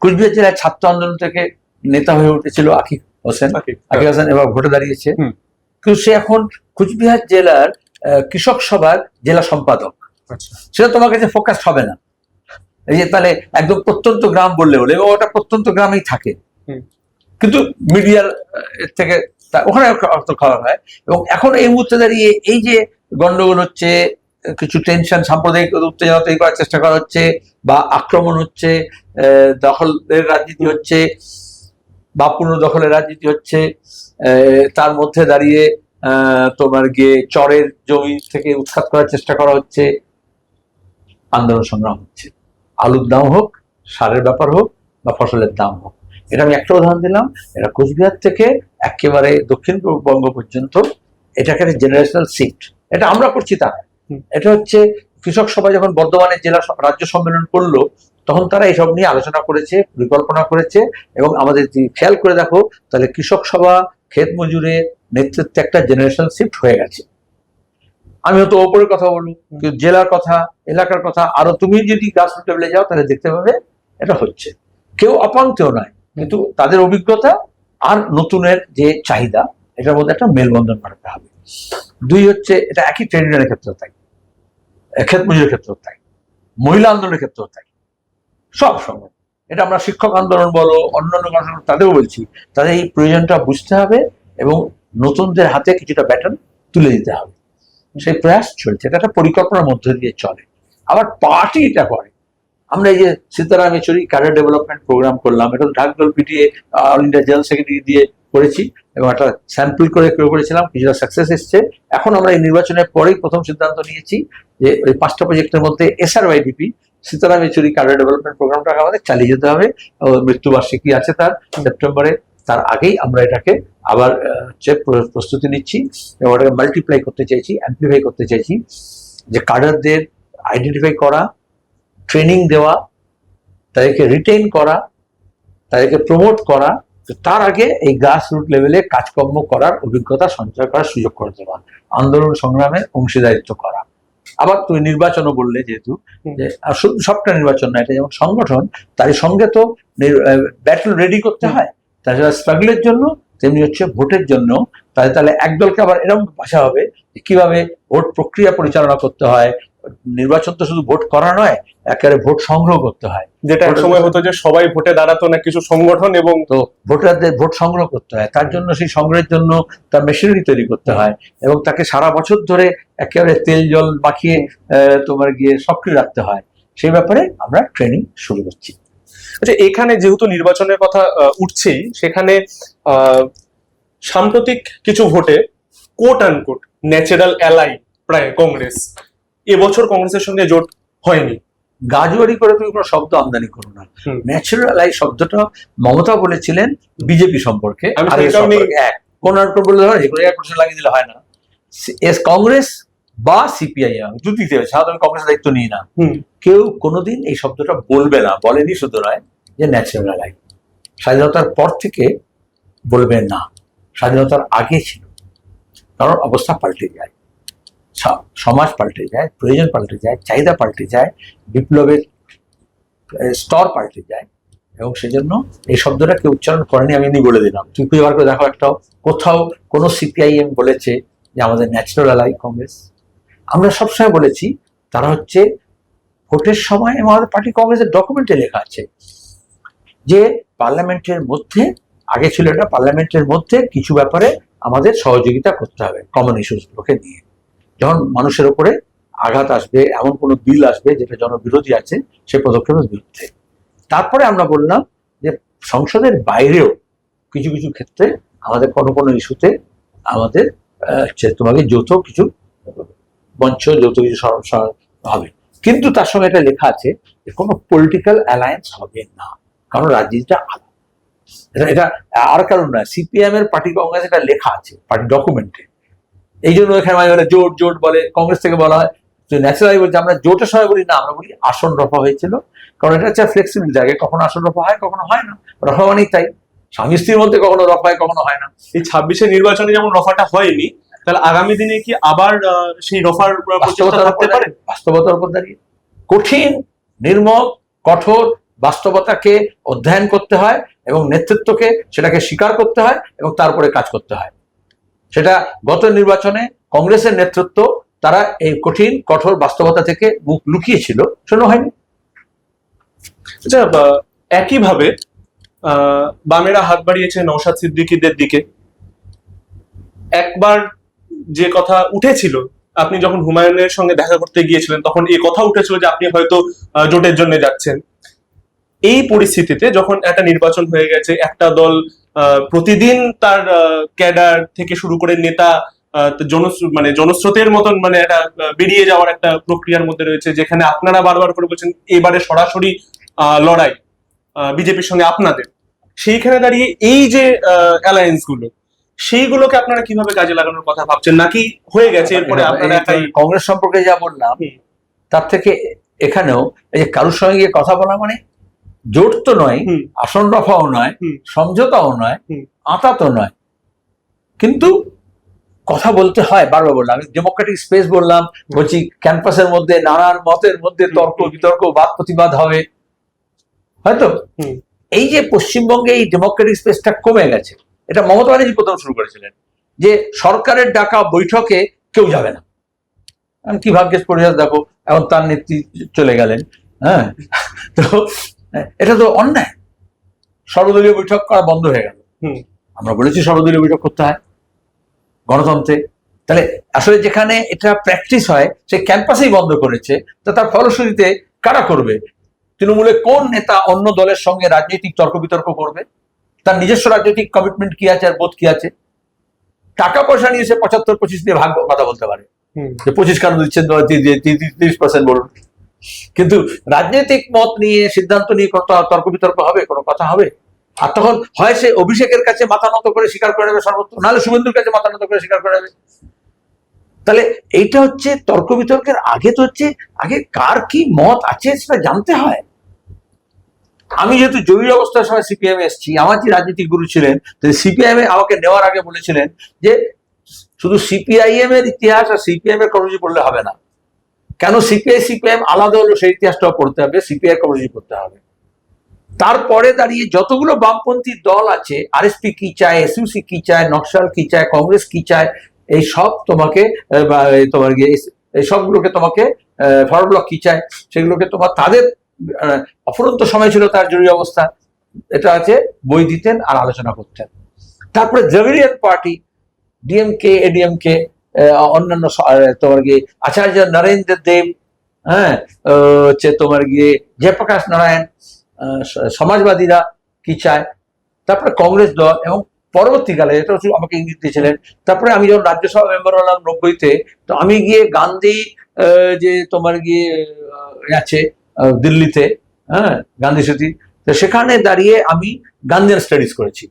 কুচবিহার জেলায় ছাত্র আন্দোলন থেকে নেতা হয়ে উঠেছিল আকিব হোসেন। আকিব হোসেন এবার ভোটে দাঁড়িয়েছে, কিন্তু সে এখন কুচবিহার জেলার কৃষক সভার জেলা সম্পাদক। সেটা তোমার কাছে ফোকাস হবে না, এই যে তাহলে একদম প্রত্যন্ত গ্রাম বললে বলে, ওটা প্রত্যন্ত গ্রামেই থাকে, কিন্তু মিডিয়ার থেকে ওখানে অর্থ খাওয়া হয়। এবং এখন এই মুহূর্তে দাঁড়িয়ে এই যে গন্ডগোল হচ্ছে, কিছু টেনশন, সাম্প্রদায়িক উত্তেজনা তৈরি করার চেষ্টা করা হচ্ছে, বা আক্রমণ হচ্ছে, দখলের রাজনীতি হচ্ছে বা পুনর্দখলের রাজনীতি হচ্ছে, তার মধ্যে দাঁড়িয়ে তোমার গিয়ে চরের জমি থেকে উৎখাত করার চেষ্টা করা হচ্ছে, আন্দোলন সংগ্রাম হচ্ছে। আলুর দাম হোক, সারের ব্যাপার হোক, বা ফসলের দাম হোক। এটা আমি একটা উদাহরণ দিলাম। এটা কোচবিহার থেকে একেবারে দক্ষিণবঙ্গ পর্যন্ত এটাকে একটা জেনারেশনাল শিফট। এটা আমরা করছি তা, এটা হচ্ছে কৃষক সভা যখন বর্ধমানের জেলা রাজ্য সম্মেলন করলো, তখন তারা এইসব নিয়ে আলোচনা করেছে, পরিকল্পনা করেছে। এবং আমাদের যদি খেয়াল করে দেখো, তাহলে কৃষক সভা, ক্ষেত মজুরের নেতৃত্বে একটা জেনারেশনাল শিফট হয়ে গেছে। আমি হয়তো ওপরের কথা বলবো, কিন্তু জেলার কথা, এলাকার কথা, আরো তুমি যদি গ্রাসরুট লেভেলে যাও তাহলে দেখতে পাবে এটা হচ্ছে। কেউ অপাঙ্কেও নয়, কিন্তু তাদের অভিজ্ঞতা আর নতুনের যে চাহিদা, এটার মধ্যে একটা মেলবন্ধন বাড়াতে হবে। দুই হচ্ছে, এটা একই ট্রেড ইউনিয়নের ক্ষেত্রেও তাই, ক্ষেত মজুরের ক্ষেত্রেও তাই, মহিলা আন্দোলনের ক্ষেত্রেও তাই, সব সময়। এটা আমরা শিক্ষক আন্দোলন বলো, অন্যান্য গণসংগঠন, তাদেরও বলছি, তাদের এই প্রয়োজনটা বুঝতে হবে এবং নতুনদের হাতে কিছুটা ব্যাটন তুলে দিতে হবে। সেই প্রয়াস চলছে, এটা একটা পরিকল্পনার মধ্যে দিয়ে চলে। আবার পার্টি এটা করে। আমরা এই যে Sitaram Yechury career development programme করলাম, এটা Dhaka PTA all India general secretary দিয়ে করেছি, এবং একটা স্যাম্পল করে করেছিলাম, কিছুটা সাকসেস এসছে। এখন আমরা এই নির্বাচনের পরেই প্রথম সিদ্ধান্ত নিয়েছি যে ওই 5টা প্রজেক্টের মধ্যে SRYDP Sitaram Yechury career development প্রোগ্রামটাকে আমাদের চালিয়ে যেতে হবে। মৃত্যুবার্ষিকী আছে তার সেপ্টেম্বরে, তার আগেই আমরা এটাকে আবার প্রস্তুতি নিচ্ছি এবং ওটাকে মাল্টিপ্লাই করতে চাইছি, অ্যাম্প্লিফাই করতে চাইছি, যে কাডারদের আইডেন্টিফাই করা, ট্রেনিং দেওয়া, তাদেরকে রিটেইন করা, তাদেরকে প্রমোট করা, তার আগে এই গ্রাসরুট লেভেলে কাজকর্ম করার অভিজ্ঞতা সঞ্চয় করার সুযোগ করে দেওয়া, আন্দোলন সংগ্রামে অংশীদারিত্ব করা। আবার তুমি নির্বাচনও বললে, যেহেতু যে শুধু সবটা নির্বাচন না, এটা যেমন সংগঠন, তারই সঙ্গে তো ব্যাটল রেডি করতে হয়, তাছাড়া স্ট্রাগলের জন্য, তেমনি হচ্ছে ভোটের জন্য। তাহলে একদলকে আবার এরকম ভাষা হবে কিভাবে ভোট প্রক্রিয়া পরিচালনা করতে হয়। নির্বাচন তো শুধু ভোট করা নয়, একেবারে ভোট সংগ্রহ করতে হয়, যেটা এক সময় হতো যে সবাই ভোটে দাঁড়াতো না, কিছু সংগঠন, এবং তো ভোটারদের ভোট সংগ্রহ করতে হয়। তার জন্য সেই সংগ্রহের জন্য তার মেশিনারি তৈরি করতে হয়, এবং তাকে সারা বছর ধরে একেবারে তেল জল মাখিয়ে তোমার গিয়ে সক্রিয় রাখতে হয়। সেই ব্যাপারে আমরা ট্রেনিং শুরু করছি। আচ্ছা, এখানে যেহেতু নির্বাচনের কথা উঠছেই, সেখানে সাম্প্রতিক কিছু ভোটে quote and quote natural ally প্রায় কংগ্রেস, এবছর কংগ্রেসের সঙ্গে জোট হয়নি। গাজুয়ারি করে তুমি কোনো শব্দ আমদানি করো না। ন্যাচারাল আই শব্দটা মমতা বলেছিলেন বিজেপি সম্পর্কে, কোন বললে হয়, এগুলো 1% লাগিয়ে দিলে হয় না। কংগ্রেস বা CPIM যদি দিতে হবে, সাধারণ কংগ্রেসের দায়িত্ব নিই না, কেউ কোনোদিন এই শব্দটা বলবে না, বলেনি। শুধু নয় যে ন্যাচারাল আই, স্বাধীনতার পর থেকে বলবে না, স্বাধীনতার আগে ছিল। কারণ অবস্থা পাল্টে যায়, সমাজ পাল্টে যায়, প্রয়োজন পাল্টে যায়, চাহিদা পাল্টে যায়, বিপ্লবের স্তর পাল্টে যায়, এবং সেজন্য এই শব্দটা কেউ উচ্চারণ করেনি। আমি বলে দিলাম, তুই খুঁজে বার করে দেখো, একটা কোথাও কোনো CPIM বলেছে যে আমাদের ন্যাচারাল অ্যালাই কংগ্রেস। আমরা সবসময় বলেছি তারা হচ্ছে ভোটের সময়, এবং আমাদের পার্টি কংগ্রেসের ডকুমেন্টে লেখা আছে যে পার্লামেন্টের মধ্যে, আগে ছিল এটা, পার্লামেন্টের মধ্যে কিছু ব্যাপারে আমাদের সহযোগিতা করতে হবে কমন ইস্যুসগুলোকে নিয়ে। যখন মানুষের উপরে আঘাত আসবে, এমন কোনো বিল আসবে যেটা জনবিরোধী আছে, সে পদক্ষেপের বিরুদ্ধে। তারপরে আমরা বললাম যে সংসদের বাইরেও কিছু কিছু ক্ষেত্রে আমাদের কোনো কোনো ইস্যুতে আমাদের তোমাকে যৌথ কিছু মঞ্চ, যৌথ কিছু হবে, কিন্তু তার সঙ্গে এটা লেখা আছে যে কোনো পলিটিক্যাল অ্যালায়েন্স হবে না, কারণ রাজনীতিটা আলাদা। এটা আর কারণ নয়, সিপিএম এর পার্টি কংগ্রেস এটা লেখা আছে পার্টি ডকুমেন্টে। এই জন্য এখানে মানে জোট জোট বলে, কংগ্রেস থেকে বলা হয়, ন্যাচারালি বলছে আমরা জোটের সময় বলি না, আমরা বলি আসন রফা হয়েছিল, কারণ এটা হচ্ছে ফ্লেক্সিবল জায়গায়, কখনো আসন রফা হয় কখনো হয় না। রফা মানেই তাই, স্বামী স্ত্রীর মধ্যে কখনো রফা হয় কখনো হয় না। এই 26-এর নির্বাচনে যেমন রফাটা হয়নি, তাহলে আগামী দিনে কি আবার সেই রফার প্রচেষ্টা থাকতে পারে? বাস্তবতার উপর দাঁড়িয়ে কঠিন, নির্মম, কঠোর বাস্তবতাকে অধ্যয়ন করতে হয় এবং নেতৃত্বকে সেটাকে স্বীকার করতে হয় এবং তারপরে কাজ করতে হয়। সেটা গত নির্বাচনে কংগ্রেসের নেতৃত্ব তারা এই কঠিন কঠোর বাস্তবতা থেকে মুখ লুকিয়েছিল, শোনা হয়নি। আচ্ছা, একইভাবে বামেরা হাত বাড়িয়েছে নওশাদ সিদ্দিকীদের দিকে। একবার যে কথা উঠেছিল, আপনি যখন হুমায়ুনের সঙ্গে দেখা করতে গিয়েছিলেন তখন এই কথা উঠেছিল যে আপনি হয়তো জোটের জন্য যাচ্ছেন। এই পরিস্থিতিতে যখন একটা নির্বাচন হয়ে গেছে, একটা দল প্রতিদিন তার ক্যাডার থেকে শুরু করে নেতা মানে জনস্রোতের মতন মানে একটা বেরিয়ে যাওয়ার একটা প্রক্রিয়ার মধ্যে রয়েছে, যেখানে আপনারা বারবার করে বলছেন এবারে সরাসরি লড়াই বিজেপির সঙ্গে আপনাদের, সেইখানে দাঁড়িয়ে এই যে অ্যালায়েন্স গুলো, সেইগুলোকে আপনারা কিভাবে কাজে লাগানোর কথা ভাবছেন, নাকি হয়ে গেছে এরপরে আপনারা একাই? কংগ্রেস সম্পর্কে যা বললাম তার থেকে এখানেও এই যে কারোর সঙ্গে গিয়ে কথা বলা মানে জোট তো নয়, আসন রফাও নয়, সমঝোতাও নয়, আতা তো নয়, কিন্তু কথা বলতে হয়। বারবার বললাম, আমি ডেমোক্রেটিক স্পেস বললাম, বলছি ক্যাম্পাসের মধ্যে নানান মতের মধ্যে তর্ক বিতর্ক, বাদ প্রতিবাদ হবে হয়তো। এই যে পশ্চিমবঙ্গে এই ডেমোক্রেটিক স্পেসটা কমে গেছে, এটা মমতা ব্যানার্জি প্রথম শুরু করেছিলেন, যে সরকারের ডাকা বৈঠকে কেউ যাবে না। কি ভাগ্যের পরিহাস দেখো, এখন তার নেত্রী চলে গেলেন। হ্যাঁ, তো এটা তো অন্যায়, সর্বদলীয় বৈঠক করা বন্ধ হয়ে গেল। আমরা বলেছি সর্বদলীয় বৈঠক করতে হয় গণতন্ত্রে, তাহলে আসলে যেখানে এটা প্র্যাকটিস হয় সেই ক্যাম্পাসেই বন্ধ করেছে, তো তার ফলশ্রুতিতে কারা করবে? তৃণমূলে কোন নেতা অন্য দলের সঙ্গে রাজনৈতিক তর্ক বিতর্ক করবে? তার নিজস্ব রাজনৈতিক কমিটমেন্ট কি আছে আর বোধ কি আছে? টাকা পয়সা নিয়ে সে 75-25 দিয়ে ভাগ কথা বলতে পারে, যে 25 কেন দিচ্ছেন, 30% বলুন, কিন্তু রাজনৈতিক মত নিয়ে সিদ্ধান্ত নিয়ে কত তর্ক বিতর্ক হবে? কোনো কথা হবে? আর তখন হয় সে অভিষেকের কাছে মাথা নত করে স্বীকার করে নেবে সর্বত্র, নাহলে শুভেন্দুর কাছে মাথা নত করে স্বীকার করে নেবে। তাহলে এইটা হচ্ছে তর্ক বিতর্কের আগে তো হচ্ছে আগে কার কি মত আছে সেটা জানতে হয়। আমি যেহেতু জরুরি অবস্থার সময় সিপিএম এসেছি, আমার যে রাজনীতিক গুরু ছিলেন সিপিআইএম এ আমাকে নেওয়ার আগে বলেছিলেন যে শুধু সিপিআইএম এর ইতিহাস আর সিপিএম এর কর্মসূচি পড়লে হবে না, কেন সিপিআই সিপিএম আলাদা হলো সেই ইতিহাসটাও পড়তে হবে, সিপিআই কর্মসূচি পড়তে হবে। তারপরে দাঁড়িয়ে যতগুলো বামপন্থী দল আছে, আরএসপি কি চায়, এসইউসি কি চায়, নকশাল কি চায়, কংগ্রেস কি চায়, এই সব তোমাকে তোমার এই সবগুলোকে তোমাকে ফরওয়ার্ড ব্লক কি চায়, সেগুলোকে তোমার তাদের অফুরন্ত সময় ছিল তার জরুরি অবস্থা, এটা আছে বই দিতেন আর আলোচনা করতেন। তারপরে দ্রাবিড়িয়ান পার্টি, ডিএমকে, এডিএমকে, অন্যান্য তোমার গিয়ে আচার্য নরেন্দ্র দেব, হ্যাঁ, হচ্ছে তোমার গিয়ে জয়প্রকাশ নারায়ণ, সমাজবাদীরা কি চায়, তারপরে কংগ্রেস দল, এবং পরবর্তীকালে এটা আমাকে ইঙ্গিত দিয়েছিলেন। তারপরে আমি যখন রাজ্যসভা মেম্বার হলাম 90-তে, তো আমি গিয়ে গান্ধী যে তোমার গিয়ে আছে দিল্লিতে, হ্যাঁ, গান্ধী স্মৃতি, তো সেখানে দাঁড়িয়ে আমি গান্ধিয়ান স্টাডিজ করেছি,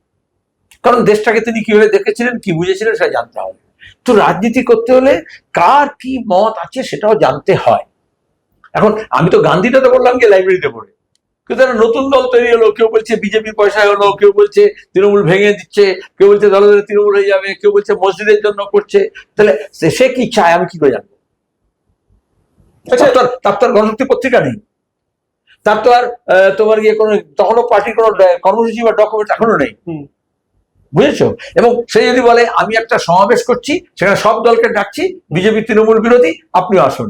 কারণ দেশটাকে তিনি কিভাবে দেখেছিলেন, কি বুঝেছিলেন সেটা জানতে হবে। তো রাজনীতি করতে হলে কার কি মত আছে সেটাও জানতে হয়। এখন আমি তো গান্ধীটাতে বললাম কি লাইব্রেরিতে পড়ে, কিন্তু একটা নতুন দল তৈরি হলো, কেউ বলছে বিজেপির পয়সায় হলো, কেউ বলছে তৃণমূল ভেঙে দিচ্ছে, কেউ বলছে দলে দলে তৃণমূল হয়ে যাবে, কেউ বলছে মসজিদের জন্য করছে, তাহলে সে কি চায় আমি কি করে জানবো? তার তো আর গণশক্তি পত্রিকা নেই, তার তো আর তোমার গিয়ে কোনো তখনও পার্টির কোনো কর্মসূচি বা ডকুমেন্ট এখনো নেই। বুঝেছো? এবং সে যদি বলে আমি একটা সমাবেশ করছি, সেখানে সব দলকে ডাকছি, বিজেপি তৃণমূল বিরোধী, আপনিও আসুন,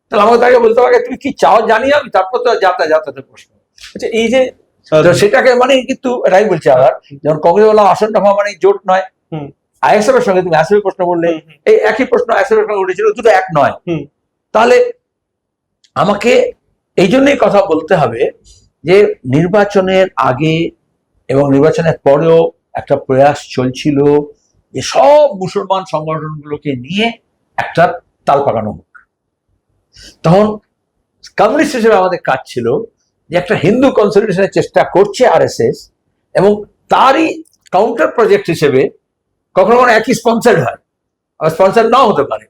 তাহলে আমাকে তাকে বলতে পারে তুমি কি চাও জানি আমি, তারপর তো যাতায়াতের প্রশ্ন। আচ্ছা, এই যে তো সেটাকে মানে কিন্তু এটাই বলছি আবার, যেমন কংগ্রেস বলা আসনটা হওয়া মানে জোট নয়। আইএসএফ এর সঙ্গে তুমি আইএসএফ প্রশ্ন বললে, এই একই প্রশ্ন আইএসএফ এর সঙ্গে উঠেছিল, দুটো এক নয়। তাহলে আমাকে এই জন্যই কথা বলতে হবে যে নির্বাচনের আগে এবং নির্বাচনের পরেও একটা প্রয়াস চলছিল যে সব মুসলমান সংগঠনগুলোকে নিয়ে একটা তাল পাকানো হোক। তখন কমিউনিস্ট হিসেবে আমাদের কাজ ছিল যে একটা হিন্দু কনসলিডেশনের চেষ্টা করছে আরএসএস, এবং তারই কাউন্টার প্রজেক্ট হিসেবে কখনো কখনো একই স্পন্সার্ড হয়, আবার স্পন্সার নাও হতে পারে,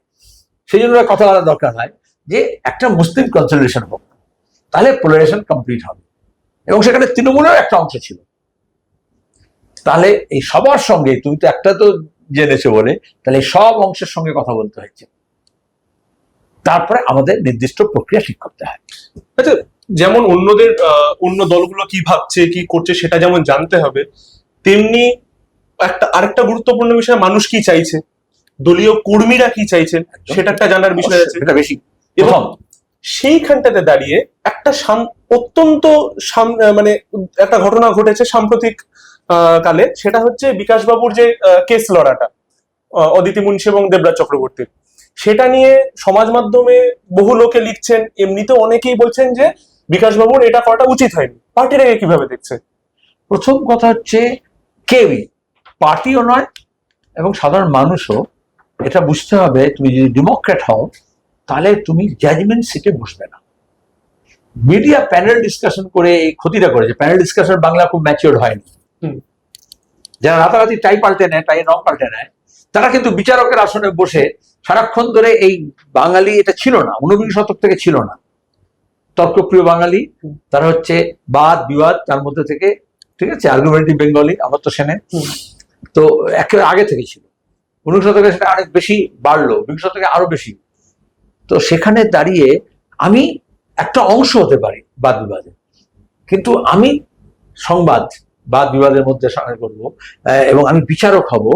সেই জন্য কথা বলা দরকার হয় যে একটা মুসলিম কনসলিডেশন হোক, তাহলে পোলারাইজেশন কমপ্লিট হবে। এবং সেখানে তৃণমূলের একটা অংশ ছিল। তাহলে এই সবার সঙ্গে, তুমি তো একটা তো জেনেছো বলে, তাহলে সব অংশের সঙ্গে কথা বলতে হচ্ছে, তারপরে আমাদের নির্দিষ্ট প্রক্রিয়া ঠিক করতে হয়। আচ্ছা, যেমন অন্যদের অন্য দলগুলো কি ভাবছে কি করছে সেটা যেমন জানতে হবে, তেমনি আরেকটা গুরুত্বপূর্ণ বিষয়, মানুষ কি চাইছে, দলীয় কর্মীরা কি চাইছেন, সেটা একটা জানার বিষয় আছে। এটা বেশি। এবং সেইখানটাতে দাঁড়িয়ে একটা অত্যন্ত মানে একটা ঘটনা ঘটেছে সাম্প্রতিক কালে, সেটা হচ্ছে বিকাশবাবুর যে কেস লড়াটা অদিতি মুন্সি এবং দেবরাজ চক্রবর্তীর, সেটা নিয়ে সমাজ মাধ্যমে বহু লোকে লিখছেন, এমনিতে অনেকেই বলছেন যে বিকাশবাবুর এটা করাটা উচিত হয়নি। পার্টির আগে কিভাবে দেখছে? প্রথম কথা হচ্ছে কেউই, পার্টিও নয় এবং সাধারণ মানুষও এটা বুঝতে হবে, তুমি যদি ডেমোক্রেট হও তাহলে তুমি জাজমেন্ট সিটে বসবে না। মিডিয়া প্যানেল ডিসকাশন করে এই ক্ষতিটা করেছে। প্যানেল ডিসকাশন বাংলা খুব ম্যাচিওর হয়নি। যারা রাতারাতি টাই পাল্টে নেয়, টাই রং পাল্টে নেয়, তারা কিন্তু বিচারকের আসনে বসে সারাক্ষণ ধরে, এই বাঙালি এটা ছিল না, 19 শতক থেকে ছিল না তর্কপ্রিয় বাঙালি, তারা হচ্ছে বাদ বিবাদ তার মধ্যে থেকে, ঠিক আছে, আর্গুমেন্টিভ বেঙ্গলি, আমার তো সেনে, তো একেবারে আগে থেকে ছিল। 19 শতকে সেটা অনেক বেশি বাড়লো, 20 শতকে আরো বেশি। তো সেখানে দাঁড়িয়ে আমি একটা অংশ হতে পারি বাদ বিবাদে, কিন্তু আমি সংবাদ বাদ বিবাদের মধ্যে সামিল করবো এবং আমি বিচারক হব,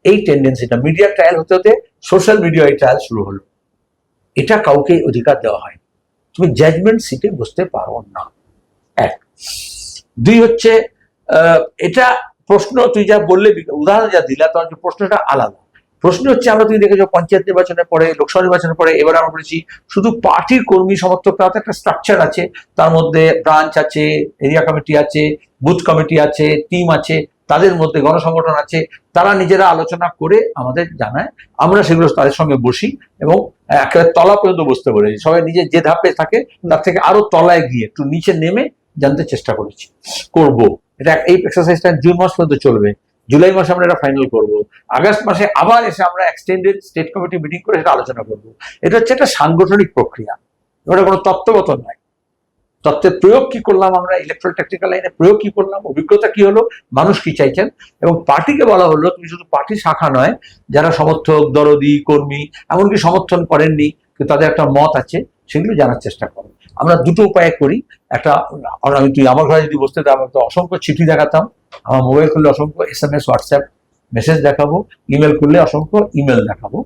এই টেন্ডেন্সিটা মিডিয়া ট্রায়াল হতে হতে সোশ্যাল মিডিয়া এই ট্রায়াল শুরু হলো। এটা কাউকে অধিকার দেওয়া হয়, তুমি জাজমেন্ট সিটে বসতে পারো না। এক। দুই হচ্ছে এটা প্রশ্ন, তুই যা বললে, উদাহরণ যা দিলা, তোমার প্রশ্নটা আলাদা। প্রশ্ন হচ্ছে, আমরা তুমি দেখেছো পঞ্চায়েত নির্বাচনের পরে, লোকসভা নির্বাচনের পরে, এবার আমরা বলেছি শুধু পার্টির কর্মী সমর্থকরা, একটা স্ট্রাকচার আছে, তার মধ্যে ব্রাঞ্চ আছে, এরিয়া কমিটি আছে, বুথ কমিটি আছে, টিম আছে, তাদের মধ্যে গণসংগঠন আছে, তারা নিজেরা আলোচনা করে আমাদের জানায়, আমরা সেগুলো তাদের সঙ্গে বসি এবং একেবারে তলা পর্যন্ত বসতে পেরেছি। সবাই নিজের যে ধাপে থাকে তার থেকে আরো তলায় গিয়ে একটু নিচে নেমে জানতে চেষ্টা করেছি, করব। এটা এই এক্সারসাইজটা জুন মাস পর্যন্ত চলবে, জুলাই মাসে আমরা এটা ফাইনাল করব, আগস্ট মাসে আবার এসে আমরা এক্সটেন্ডেড স্টেট কমিটি মিটিং করে সেটা আলোচনা করব। এটা হচ্ছে একটা সাংগঠনিক প্রক্রিয়া, এটা কোনো তত্ত্বগত নয়। তত্ত্বের প্রয়োগ কি করলাম আমরা, ইলেকট্রাল ট্যাকটিক্যাল লাইনে প্রয়োগ কি করলাম, অভিজ্ঞতা কি হলো, মানুষ কি চাইছেন, এবং পার্টিকে বলা হলো তুমি শুধু পার্টি শাখা নয়, যারা সমর্থক, দরদি, কর্মী, এমনকি সমর্থন করেননি কিন্তু তাদের একটা মত আছে, সেগুলো জানার চেষ্টা করো। আমরা দুটো উপায়ে করি। একটা, আমি তুই আমার ঘরে যদি বসতে আমার তো অসংখ্য চিঠি দেখাতাম, আমার মোবাইল খুললে অসংখ্য SMS হোয়াটসঅ্যাপ মেসেজ দেখাবো, ইমেল করলে অসংখ্য ইমেল দেখাবো,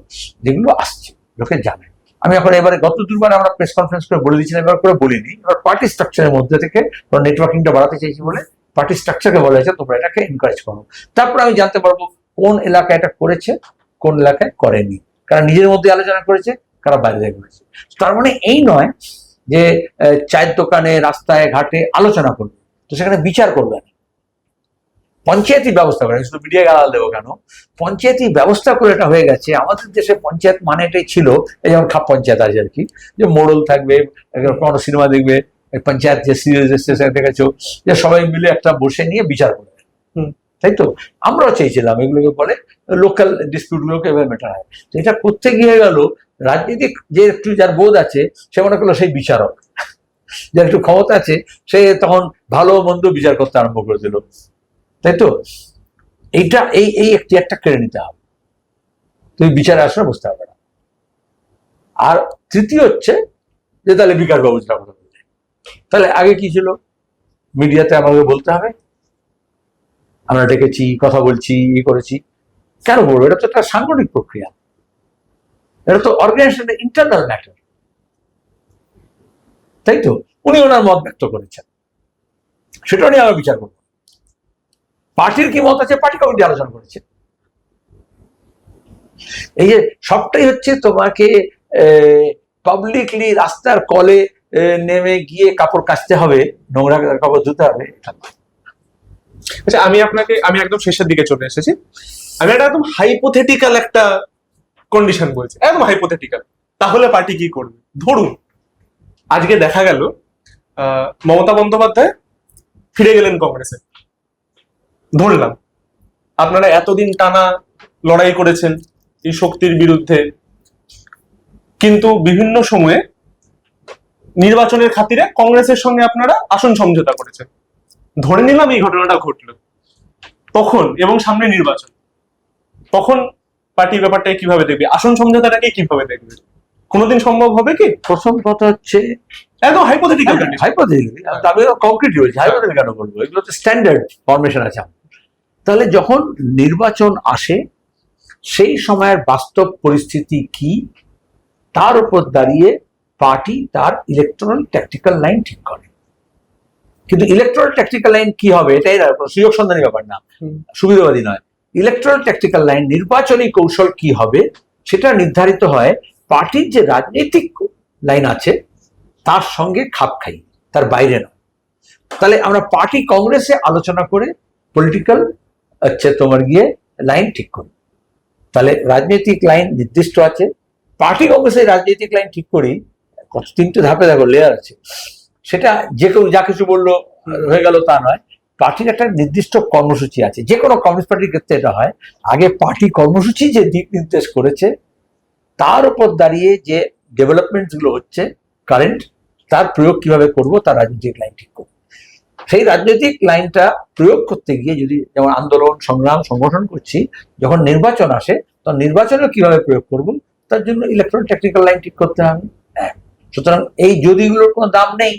যেগুলো আসছে লোকে জানে। আমি এখন এবারে গত দুবার আমরা প্রেস কনফারেন্স করে বলে দিচ্ছিলাম, এবার করে বলিনি, এবার পার্টি স্ট্রাকচারের মধ্যে থেকে নেটওয়ার্কিংটা বাড়াতে চাইছি বলে পার্টি স্ট্রাকচারকে বলা হয়েছে তোমরা এটাকে এনকারেজ করো। তারপর আমি জানতে পারবো কোন এলাকায় এটা করেছে, কোন এলাকায় করেনি, কারা নিজের মধ্যে আলোচনা করেছে, কারা বাইরে করেছে। তার মানে এই নয় যে চায়ের দোকানে, রাস্তায় ঘাটে আলোচনা করবে, তো সেখানে বিচার করবে না, পঞ্চায়েতি ব্যবস্থা করে, শুধু মিডিয়া গালাল দেবো কেন, পঞ্চায়েতি ব্যবস্থা করে এটা হয়ে গেছে। আমাদের দেশে পঞ্চায়েত মানে এটাই ছিল, এই যেমন খাপ পঞ্চায়েত আছে আর কি, যে মোড়ল থাকবে, কোনো সিনেমা দেখবে, পঞ্চায়েত যে সিরিজ এসেছে দেখেছো, যে সবাই মিলে একটা বসে নিয়ে বিচার করবে, তাই তো? আমরাও চেয়েছিলাম এগুলোকে বলে লোকাল ডিসপিউট গুলোকে এভাবে মেটানো হয়। তো এটা করতে গিয়ে গেল, রাজনীতিক যে একটু যার বোধ আছে সে মনে করলো সেই বিচারক, যার একটু ক্ষমতা আছে সে তখন ভালো মন্দ বিচার করতে আরম্ভ করে দিল, তাই তো? এইটা এই একটি একটা কেড়ে নিতে হবে, তুমি বিচারে আসলে বুঝতে হবে না। আর তৃতীয় হচ্ছে যে তাহলে বিকাশ বাবু যেটা কথা বলছে, তাহলে আগে কি ছিল, মিডিয়াতে আমাকে বলতে হবে, আমরা ডেকেছি, কথা বলছি, করেছি। কেন বলবো? এটা তো একটা সাংগঠনিক প্রক্রিয়া, এটা তো অর্গানাইজেশনের ইন্টারনাল ম্যাটার, তাই তো? উনি ওনার মত ব্যক্ত করেছেন, সেটা নিয়ে আমরা বিচার করবো। পার্টির কি মত আছে, পার্টি কমিটি আলোচনা করেছে। এই যে সবটাই হচ্ছে তোমাকে পাবলিকলি রাস্তার কলে নেমে গিয়ে কাপড় কাচতে হবে, নোংরা কাপড় ধুতে হবে। আচ্ছা, আমি একদম শেষের দিকে চলে এসেছি। আমি একটা একদম হাইপোথেটিক্যাল একটা কন্ডিশন বলছি, একদম হাইপোথেটিক্যাল। তাহলে পার্টি কি করবে? ধরুন আজকে দেখা গেল মমতা বন্দ্যোপাধ্যায় ফিরে গেলেন কংগ্রেসে। ধরলাম আপনারা এতদিন টানা লড়াই করেছেন এই শক্তির বিরুদ্ধে, কিন্তু বিভিন্ন সময়ে নির্বাচনের খাতিরে কংগ্রেসের সঙ্গে আপনারা আসন সমঝোতা করেছেন। ধরে নিলাম এই ঘটনাটা ঘটলো তখন, এবং সামনে নির্বাচন, তখন পার্টি ব্যাপারটাকে কিভাবে দেখবে? আসন সমঝোতাটাকে কিভাবে দেখবে? কোনোদিন সম্ভব হবে কি? প্রথম কথা হচ্ছে একদম হাইপোথেটিক্যাল। আমি কংক্রিট বলছি, হাইপোথেটিক্যাল কেন বলবো? এগুলো তো স্ট্যান্ডার্ড ফরমেশন আছে। তাহলে যখন নির্বাচন আসে, সেই সময়ের বাস্তব পরিস্থিতি কি, তার উপর দাঁড়িয়ে পার্টি তার ইলেকট্রাল ট্যাকটিক্যাল লাইন ঠিক করে। কিন্তু ইলেকট্রাল ট্যাকটিক্যাল লাইন কি হবে, এটাই সুযোগ সন্ধানী ব্যাপার না, সুবিধাবাদী নয়। ইলেকট্রাল ট্যাকটিক্যাল লাইন, নির্বাচনী কৌশল কি হবে, সেটা নির্ধারিত হয় পার্টির যে রাজনৈতিক লাইন আছে তার সঙ্গে খাপ খাই, তার বাইরে নয়। তাহলে আমরা পার্টি কংগ্রেসে আলোচনা করে পলিটিক্যাল তোমার গিয়ে লাইন ঠিক করি। তাহলে রাজনৈতিক লাইন নির্দিষ্ট আছে, পার্টি কংগ্রেসে রাজনৈতিক লাইন ঠিক করি। কত তিনটে ধাপে দেখো লেয়ার আছে, সেটা যে কেউ যা কিছু বললো হয়ে গেল তা নয়। পার্টির একটা নির্দিষ্ট কর্মসূচি আছে, যে কোনো কমিউনিস্ট পার্টির ক্ষেত্রে এটা হয়। আগে পার্টি কর্মসূচি যে দিক নির্দেশ করেছে, তার উপর দাঁড়িয়ে যে ডেভেলপমেন্ট গুলো হচ্ছে কারেন্ট, তার প্রয়োগ কিভাবে করব, তার রাজনৈতিক লাইন ঠিক করবো। সেই রাজনৈতিক লাইনটা প্রয়োগ করতে গিয়ে, যদি যেমন আন্দোলন সংগ্রাম সংগঠন করছি, যখন নির্বাচন আসে তখন নির্বাচনে কিভাবে প্রয়োগ করব, তার জন্য ইলেকট্রাল ট্যাকটিক্যাল লাইন ঠিক করতে হবে। সুতরাং এই যদিগুলোর কোনো দাম নেই,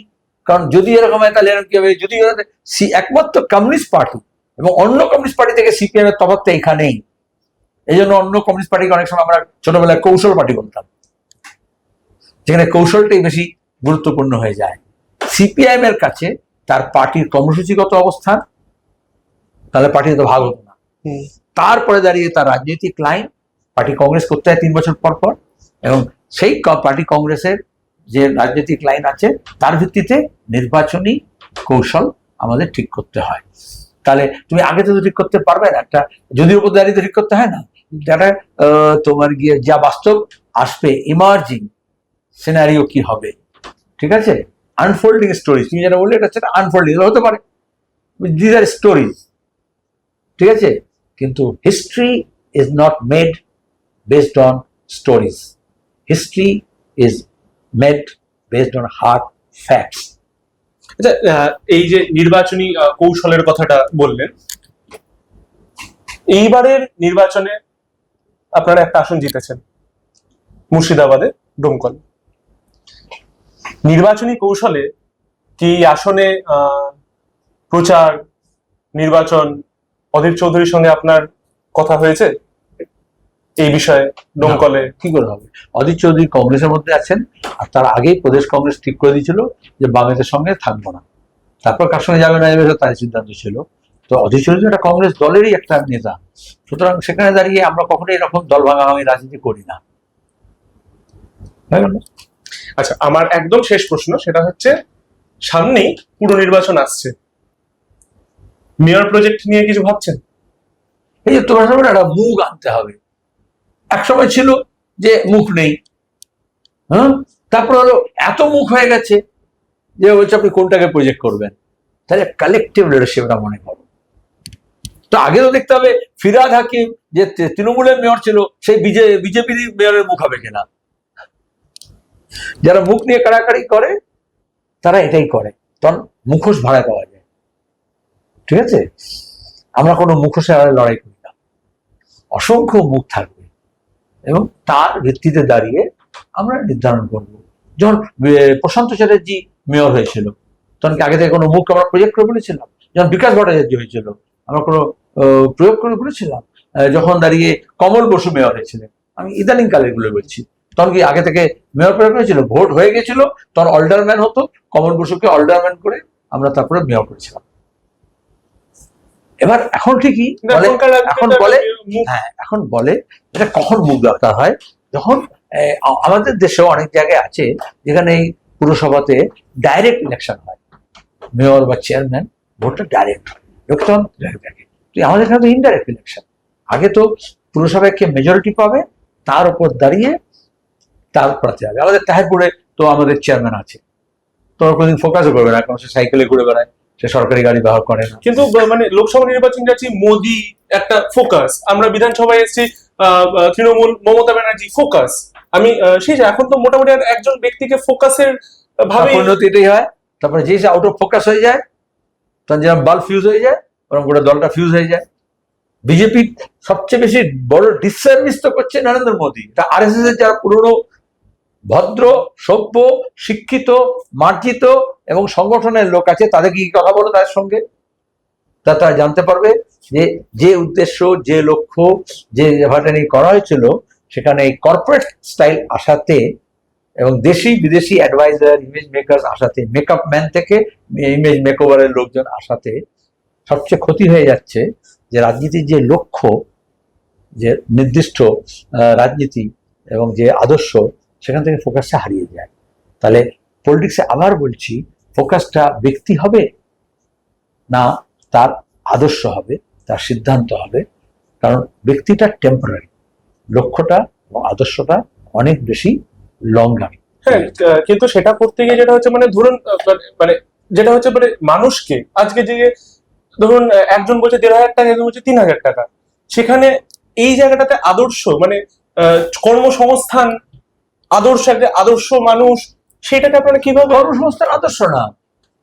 কারণ যদি এরকম হয় তাহলে এরকম কি হবে? যদি একমাত্র কমিউনিস্ট পার্টি এবং অন্য কমিউনিস্ট পার্টি থেকে সিপিএম এর তফাৎ এখানেই। এই জন্য অন্য কমিউনিস্ট পার্টিকে অনেক সময় আমরা ছোটবেলায় কৌশল পার্টি বলতাম, যেখানে কৌশলটাই বেশি গুরুত্বপূর্ণ হয়ে যায়। সিপিআইএম এর কাছে তার পার্টির কর্মসূচিগত অবস্থান, তাহলে পার্টি তো ভাগ হতো না। তারপরে দাঁড়িয়ে তার রাজনৈতিক লাইন, পার্টি কংগ্রেস করতে হয় 3 বছর পর পর, এবং সেই পার্টি কংগ্রেসের যে রাজনৈতিক লাইন আছে তার ভিত্তিতে নির্বাচনী কৌশল আমাদের ঠিক করতে হয়। তাহলে তুমি আগে তো ঠিক করতে পারবে না, একটা যদি উপর দাঁড়িয়ে ঠিক করতে হয় না, যেটা তোমার গিয়ে যা বাস্তব আসবে, ইমার্জিং সিনারিও কি হবে, ঠিক আছে? আনফোল্ডিং স্টোরিজ, তুমি যেটা বললে এটা হচ্ছে আনফোল্ডিং হতে পারে, দিস আর স্টোরিজ, ঠিক আছে? কিন্তু history is not made based on stories, history is made based on hard facts. আচ্ছা, এই যে নির্বাচনী কৌশলের কথাটা বললেন, এইবারের নির্বাচনে আপনারা একটা আসন জিতেছেন, মুর্শিদাবাদে ডোমকল। নির্বাচনী কৌশলে কি আসনে প্রচার, নির্বাচন, অধীর চৌধুরীর সঙ্গে আপনার কথা হয়েছে এই বিষয়ে? ডোমকলে কি করে হবে? অধীর চৌধুরী কংগ্রেসের মধ্যে আছেন, আর তার আগেই প্রদেশ কংগ্রেস ঠিক করে দিয়েছিল যে বামেদের সঙ্গে থাকবো না। তারপর কার সঙ্গে যাবে না যাবে তার সিদ্ধান্ত ছিল। তো অধীর চৌধুরী একটা কংগ্রেস দলেরই একটা নেতা, সুতরাং সেখানে দাঁড়িয়ে আমরা কখনো এরকম দল ভাঙাভাঙি রাজনীতি করি না। আচ্ছা, আমার একদম শেষ প্রশ্ন, সেটা হচ্ছে সামনেই পুরো নির্বাচন আসছে, মেয়র প্রজেক্ট নিয়ে কিছু ভাবছেন? এই যে তোমার সামনে একটা মুখ আনতে হবে। একসময় ছিল যে মুখ নেই, তারপর হলো এত মুখ হয়ে গেছে যে বলছে আপনি কোনটাকে প্রজেক্ট করবেন। তাহলে কালেকটিভ লিডারশিপটা মনে করো। তো আগে তো দেখতে হবে ফিরহাদ হাকিম যে তৃণমূলের মেয়র ছিল, সেই বিজেপির মেয়রের মুখ হবে কিনা। যারা মুখ নিয়ে কাড়াকাড়ি করে তারা এটাই করে, তখন মুখোশ ভাড়া পাওয়া যায়, ঠিক আছে? আমরা কোনো মুখোশে লড়াই করি না, অসংখ্য মুখ থাকবে এবং তার ভিত্তিতে দাঁড়িয়ে আমরা নির্ধারণ করব। যখন প্রশান্ত চ্যাটার্জি মেয়র হয়েছিল তখন কি আগে থেকে কোনো মুখ আমরা প্রজেক্ট করে বলেছিলাম? যখন বিকাশ ভট্টাচার্য হয়েছিল আমরা কোনো প্রয়োগ করে বলেছিলাম? যখন দাঁড়িয়ে কমল বসু মেয়র হয়েছিলেন, আমি ইদানিং কালের গুলো বলছি, তখন কি আগে থেকে মেয়র প্রয়োগ হয়েছিল? ভোট হয়ে গেছিল, তখন অল্ডারম্যান হতো, কমল বসুকে অল্ডারম্যান করে আমরা তারপরে মেয়র করেছিলাম। এবার এখন ঠিকই বলে, এখন বলে, হ্যাঁ এখন বলে এটা কখন মুখ দরকার হয়, যখন আমাদের দেশেও অনেক জায়গায় আছে যেখানে এই পুরসভাতে ডাইরেক্ট ইলেকশন হয়, মেয়র বা চেয়ারম্যান ভোটটা ডাইরেক্ট হয়, লোক তখন দেখে। আমাদের এখানে তো ইনডাইরেক্ট ইলেকশন। আগে তো পুরসভায় কে মেজরিটি পাবে তার উপর দাঁড়িয়ে তার প্রার্থী হবে। আমাদের তাহেরপুরে তো আমাদের চেয়ারম্যান আছে, তো কোনোদিন ফোকাসও করবে না, কারণ সে সাইকেলে ঘুরে বেড়ায়, সে সরকারি গাড়ি ব্যবহার করে না। কিন্তু মানে লোকসভা নির্বাচন যাচ্ছি, মোদি একটা ফোকাস, আমরা বিধানসভায় এসেছি তৃণমূল মমতা ব্যানার্জি ফোকাস। আমি সেই যে এখন তো মোটামুটি আর একজন ব্যক্তিকে ফোকাসের ভাবে পরিণতি এটাই হয়। তারপরে যে আউট অফ ফোকাস হয়ে যায়, তখন যেরকম বাল্ব ফিউজ হয়ে যায়, ওরকম গোটা দলটা ফিউজ হয়ে যায়। বিজেপি সবচেয়ে বেশি বড় ডিসসার্ভিস তো করছে নরেন্দ্র মোদী। এটা আরএসএস এর যারা পুরনো ভদ্র, সভ্য, শিক্ষিত, মার্জিত এবং সংগঠনের লোক আছে, তাদের কি কথা বলো তাদের সঙ্গে, তারা জানতে পারবে যে যে উদ্দেশ্য, যে লক্ষ্য, যে ভাটানি করা হয়েছিল, সেখানে এই কর্পোরেট স্টাইল আসাতে এবং দেশি বিদেশি অ্যাডভাইজার, ইমেজ মেকার আসাতে, মেকআপ ম্যান থেকে ইমেজ মেকওভারের লোকজন আসাতে সবচেয়ে ক্ষতি হয়ে যাচ্ছে যে রাজনীতির যে লক্ষ্য, যে নির্দিষ্ট রাজনীতি এবং যে আদর্শ, সেখান থেকে ফোকাসটা হারিয়ে যায়। তাহলে পলিটিক্সে আবার বলছি, ফোকাসটা ব্যক্তি হবে না তার আদর্শ হবে, তার সিদ্ধান্ত হবে। কারণ ব্যক্তিটা টেম্পোরারি, লক্ষ্যটা এবং আদর্শটা অনেক বেশি লং রানিং। হ্যাঁ, কিন্তু সেটা করতে গিয়ে যেটা হচ্ছে মানে ধরুন মানে যেটা হচ্ছে মানে মানুষকে আজকে যে ধরুন একজন বলছে 1,500 টাকা, একজন বলছে 3,000 টাকা, সেখানে এই জায়গাটাতে আদর্শ মানে কর্মসংস্থান, আদর্শ একটা আদর্শ মানুষ, সেটাকে আপনারা কিভাবে? কর্মসংস্থান আদর্শ না,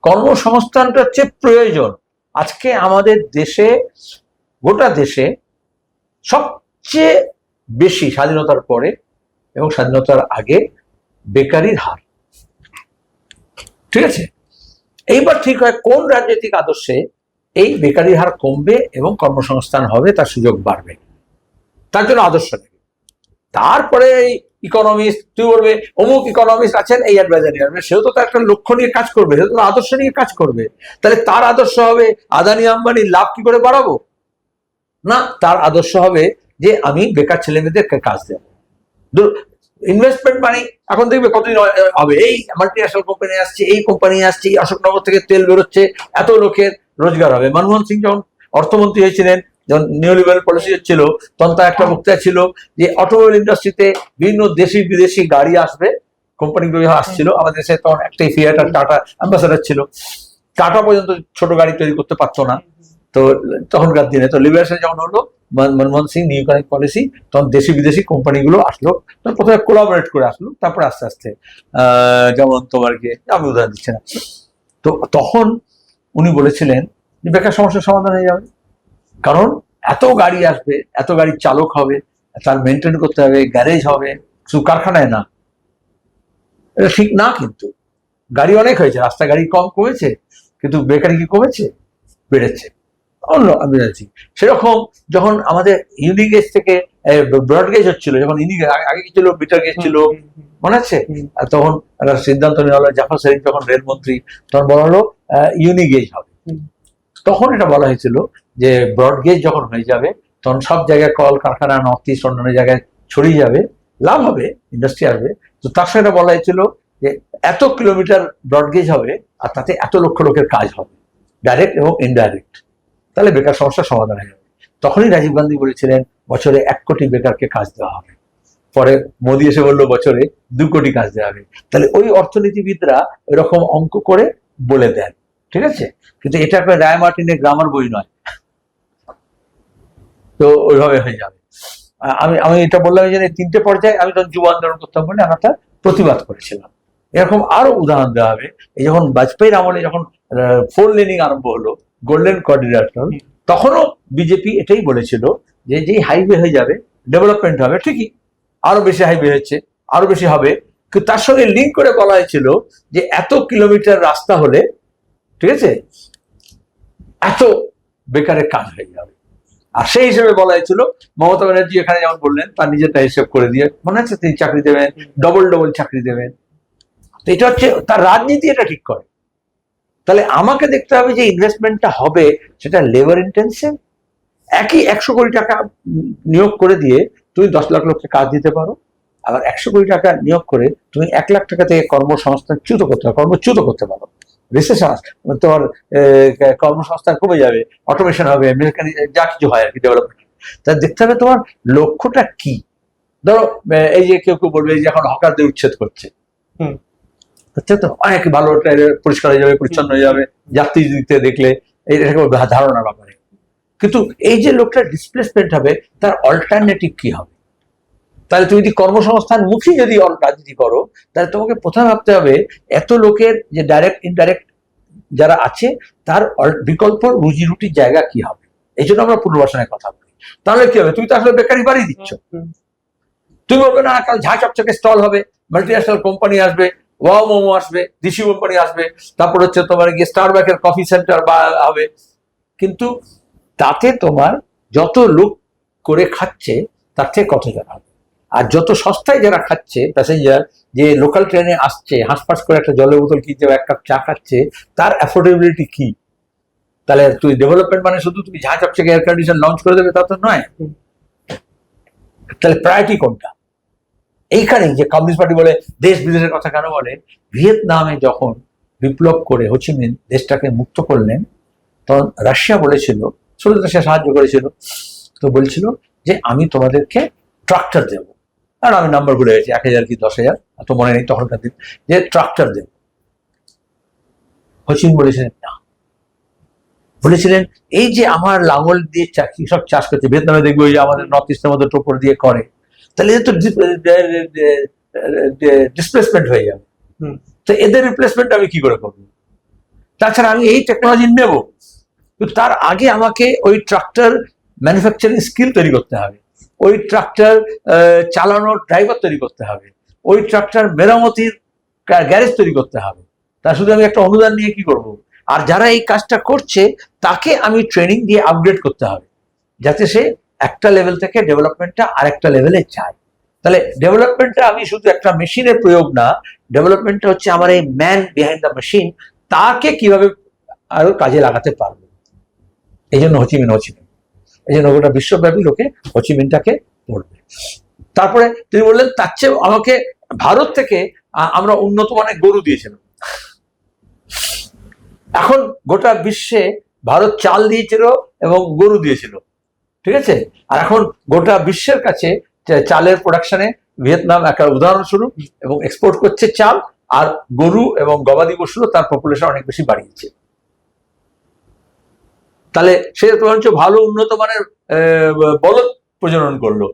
কর্মসংস্থানটা হচ্ছে প্রয়োজন। আজকে আমাদের দেশে, গোটা দেশে সবচেয়ে বেশি স্বাধীনতার পরে এবং স্বাধীনতার আগে বেকারির হার, ঠিক আছে? এইবার ঠিক হয় কোন রাজনৈতিক আদর্শে এই বেকারির হার কমবে এবং কর্মসংস্থান হবে, তার সুযোগ বাড়বে, তার জন্য আদর্শ নেবে। তারপরে ইকোনমিস্ট, তুই বলবে অমুক ইকোনমিস্ট আছেন, এই অ্যাডভাইজার নিয়ে আসবে, সেও তো তার একটা লক্ষ্য নিয়ে কাজ করবে, সেও তো আদর্শ নিয়ে কাজ করবে। তাহলে তার আদর্শ হবে আদানি আম্বানির লাভ কি করে বাড়াবো না, তার আদর্শ হবে যে আমি বেকার ছেলে মেয়েদেরকে কাজ দেবো। ইনভেস্টমেন্ট মানে এখন দেখবে কতদিন হবে, এই মাল্টিন্যাশনাল কোম্পানি আসছে, এই কোম্পানি আসছে, এই অশোকনগর থেকে তেল বেরোচ্ছে, এত লোকের রোজগার হবে। মনমোহন সিং যখন অর্থমন্ত্রী হয়েছিলেন, যখন নিউলিবারাল পলিসি হচ্ছিল, তখন তার একটা বক্তৃতা ছিল যে অটোমোবাইল ইন্ডাস্ট্রিতে বিভিন্ন দেশি বিদেশি গাড়ি আসবে, কোম্পানিগুলো আসছিল আমাদের দেশে। তখন একটাই ফিয়াট আর টাটা অ্যাম্বাসাডার ছিল, টাটা পর্যন্ত ছোট গাড়ি তৈরি করতে পারতো না। তো তখনকার দিনে তো লিবারেশন যখন হলো, Manmohan Singh new economic policy, তখন দেশি বিদেশি কোম্পানিগুলো আসলো, প্রথমে কোলাবোরেট করে আসলো, তারপরে আস্তে আস্তে যেমন তোমার কি, আমি উদাহরণ দিচ্ছি না, তো তখন উনি বলেছিলেন যে বেকার সমস্যার সমাধান হয়ে যাবে। কারণ এত গাড়ি আসবে, এত গাড়ির চালক হবে, তার মেনটেন করতে হবে, গ্যারেজ হবে, শুধু কারখানায় না। এটা ঠিক না, কিন্তু গাড়ি অনেক হয়েছে, রাস্তা গাড়ি কম কমেছে, কিন্তু বেকারি কি কমেছে? বেড়েছে। অন্য আমি জানছি সেরকম যখন আমাদের ইউনিগেজ থেকে ব্রডগেজ হচ্ছিল, যখন আগে কি ছিল, মিটার গেজ ছিল, মনে আছে? তখন একটা সিদ্ধান্ত নেওয়া হলো, জাফর শরীফ যখন রেলমন্ত্রী, তখন বলা হলো ইউনিগেজ হবে। তখন এটা বলা হয়েছিল যে ব্রডগেজ যখন হয়ে যাবে, তখন সব জায়গায় কল কারখানা, নর্থ ইস্ট অন্যান্য জায়গায় ছড়িয়ে যাবে, লাভ হবে, ইন্ডাস্ট্রি আসবে। তো তার সঙ্গে বলা হয়েছিল যে এত কিলোমিটার ব্রডগেজ হবে, আর তাতে এত লক্ষ লোকের কাজ হবে, ডাইরেক্ট এবং ইনডাইরেক্ট। তাহলে বেকার সমস্যার সমাধান হয়ে যাবে। তখনই রাজীব গান্ধী বলেছিলেন বছরে 1 কোটি বেকারকে কাজ দেওয়া হবে। পরে মোদী এসে বললো বছরে 2 কোটি কাজ দেওয়া হবে। তাহলে ওই অর্থনীতিবিদরা এরকম অঙ্ক করে বলে দেন, ঠিক আছে? কিন্তু এটা একটা রায় মার্টিনের গ্রামার বই নয়, তো ওইভাবে হয়ে যাবে। আমি এটা বললাম যে 3টে পর্যায়ে আমি তখন যুব আন্দোলন করতাম বলে আমরা তা প্রতিবাদ করেছিলাম। এরকম আরো উদাহরণ দেওয়া হবে। এই যখন বাজপেয়ীর আমলে যখন 4 লেনিং আরম্ভ হলো, গোল্ডেন করিডর, তখনও বিজেপি এটাই বলেছিল যে যেই হাইওয়ে হয়ে যাবে ডেভেলপমেন্ট হবে। ঠিকই, আরো বেশি হাইওয়ে হচ্ছে, আরো বেশি হবে, কিন্তু তার সঙ্গে লিঙ্ক করে বলা হয়েছিল যে এত কিলোমিটার রাস্তা হলে, ঠিক আছে, এত বেকারের কাজ হয়ে যাবে। আর সেই হিসেবে বলা হয়েছিল মমতা ব্যানার্জি এখানে যেমন বললেন তার নিজেরটা হিসেব করে দিয়ে মনে হচ্ছে তিনি চাকরি দেবেন, ডবল ডবল চাকরি দেবেন। তো এটা হচ্ছে তার রাজনীতি, এটা ঠিক করে। তাহলে আমাকে দেখতে হবে যে ইনভেস্টমেন্টটা হবে সেটা লেবার ইন্টেন্সিভ। একই 100 কোটি টাকা নিয়োগ করে দিয়ে তুমি 10 লাখ লোককে কাজ দিতে পারো, আবার 100 কোটি টাকা নিয়োগ করে তুমি 1 লাখ টাকা থেকে কর্মসংস্থান কর্মচ্যুত করতে পারো। রিসেশন তোমার কর্মসংস্থান কমে যাবে, অটোমেশন হবে, যা কিছু হয় আর কি ডেভেলপমেন্ট। তা দেখতে হবে তোমার লক্ষ্যটা কি। ধরো এই যে কেউ কেউ বলবে যে এখন হকারদের উচ্ছেদ করছে, হচ্ছে তো অনেক ভালো পরিষ্কার হয়ে যাবে, পরিচ্ছন্ন হয়ে যাবে, যাত্রী দিতে দেখলে এটাকে ধারণার ব্যাপারে। কিন্তু এই যে লোকটা ডিসপ্লেসমেন্ট হবে তার অল্টারনেটিভ কি হবে? তাহলে তুমি যদি কর্মসংস্থান মুখী যদি রাজনীতি করো তাহলে তোমাকে প্রথমে ভাবতে হবে এত লোকের যে ডাইরেক্ট ইনডাইরেক্ট যারা আছে তার বিকল্প রুজি রুটির জায়গা কি হবে। এই জন্য আমরা পুনর্বাসনের কথা বলি। তাহলে কি হবে? তুমি তো আসলে বেকারি বাড়িয়ে দিচ্ছ। তুমি বলবে না কাল ঝাঁ চকচকে স্টল হবে, মাল্টিন্যাশনাল কোম্পানি আসবে, ওয়াও মোমো আসবে, দিশি কোম্পানি আসবে, তারপর হচ্ছে তোমার গিয়ে স্টারবাকের কফি সেন্টার বা হবে। কিন্তু তাতে তোমার যত লোক করে খাচ্ছে তার থেকে কত জন হবে? আর যত সস্তায় যারা খাচ্ছে প্যাসেঞ্জার, যে লোকাল ট্রেনে আসছে হাঁসফাঁস করে একটা জলের বোতল কিনছে বা এক কাপ চা খাচ্ছে, তার অ্যাফোর্ডেবিলিটি কি? তাহলে তুই ডেভেলপমেন্ট মানে শুধু তুমি ঝাঁ চকচকে এয়ার কন্ডিশন লঞ্চ করে দেবে তা তো নয়। তাহলে প্রায়োরিটি কোনটা? এইখানেই যে কমিউনিস্ট পার্টি বলে দেশ বিদেশের কথা কেন বলে, ভিয়েতনামে যখন বিপ্লব করে হোচিমিন দেশটাকে মুক্ত করলেন তখন রাশিয়া বলেছিল, সোভিয়েত রাশিয়া সাহায্য করেছিল, তো বলছিল যে আমি তোমাদেরকে ট্রাক্টর দেবো। আর আমি নাম্বার ভুলে গেছি, 1000 কি 10,000 এত মনে নেই তখনকার দিন, যে ট্রাক্টর দেব। হোচিমিন বলেছিলেন না, বলেছিলেন এই যে আমার লাঙল দিয়ে কৃষক চাষ করছে, ভিয়েতনামে দেখবে ওই যে আমাদের নর্থ ইস্টের মধ্যে টোপর দিয়ে করে, তাহলে এদের তো ডিসপ্লেসমেন্ট হয়ে যাবে। তো এদের রিপ্লেসমেন্ট আমি কি করে করবো? তাছাড়া আমি এই টেকনোলজি নেব, কিন্তু তার আগে আমাকে ওই ট্রাক্টর ম্যানুফ্যাকচারিং স্কিল তৈরি করতে হবে, ওই ট্রাক্টর চালানোর ড্রাইভার তৈরি করতে হবে, ওই ট্রাক্টর মেরামতির গ্যারেজ তৈরি করতে হবে। তা শুধু আমি একটা অনুদান নিয়ে কি করব? আর যারা এই কাজটা করছে তাকে আমি ট্রেনিং দিয়ে আপগ্রেড করতে হবে, যাতে সে একটা লেভেল থেকে ডেভেলপমেন্টটা আরেকটা লেভেলে যায়। তাহলে ডেভেলপমেন্টটা আমি শুধু একটা মেশিনের প্রয়োগ না, ডেভেলপমেন্টটা হচ্ছে আমার এই ম্যান বিহাইন্ড দ্য মেশিন, তাকে কিভাবে আরো কাজে লাগাতে পারবো। এই জন্য হোচিমিন, এই জন্য গোটা বিশ্বব্যাপী লোকে হোচিমিনটাকে পড়বে। তারপরে তিনি বললেন তার চেয়ে আমাকে ভারত থেকে আমরা উন্নত মানের গরু দিয়েছিলাম। এখন গোটা বিশ্বে ভারত চাল দিয়েছিল এবং গরু দিয়েছিল, ঠিক আছে? আর এখন গোটা বিশ্বের কাছে চালের প্রোডাকশনে ভিয়েতনাম একটা উদাহরণস্বরূপ, এবং এক্সপোর্ট করছে চাল, আর গরু এবং গবাদি পশুরও তার পপুলেশন অনেক বেশি বাড়িয়েছে। তাহলে সে বরঞ্চ ভালো উন্নত মানের বলদ প্রজনন করলো,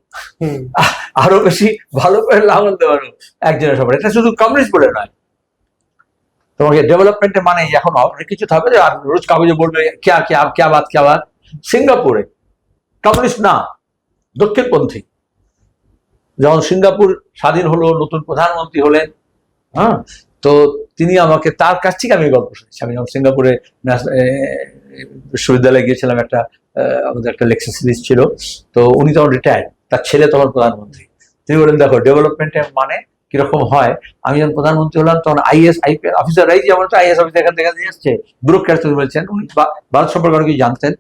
আরো বেশি ভালো করে লালন দেওয়ানো একজনের সবার। এটা শুধু কমিউনিস্ট বলে নয়, তোমাকে ডেভেলপমেন্টে মানে এখন অনেক কিছু থাকবে, আর রোজ কাগজে বলবে ক্যা বাত। সিঙ্গাপুরে কমিউনিস্ট না, দক্ষিণপন্থী। যখন সিঙ্গাপুর স্বাধীন হলো, নতুন প্রধানমন্ত্রী হলেন, হ্যাঁ, তো তিনি আমাকে, তার কাছ থেকে আমি গল্প শুনেছি। আমি যখন সিঙ্গাপুরে বিশ্ববিদ্যালয়ে গিয়েছিলাম, আমাদের একটা লেকচার সিরিজ ছিল, তো উনি তখন রিটায়ার্ড, তার ছেলে তখন প্রধানমন্ত্রী। তিনি বলেন দেখো ডেভেলপমেন্টের মানে কিরকম হয়। আমি যখন প্রধানমন্ত্রী হলাম তখন আইপিএস অফিসাররাই যেমন আইএস অফিসার এখান থেকে নিয়ে আসছে, ব্যুরোক্র্যাট বলছেন। উনি ভারত সম্পর্কে অনেক কিছু জানতেন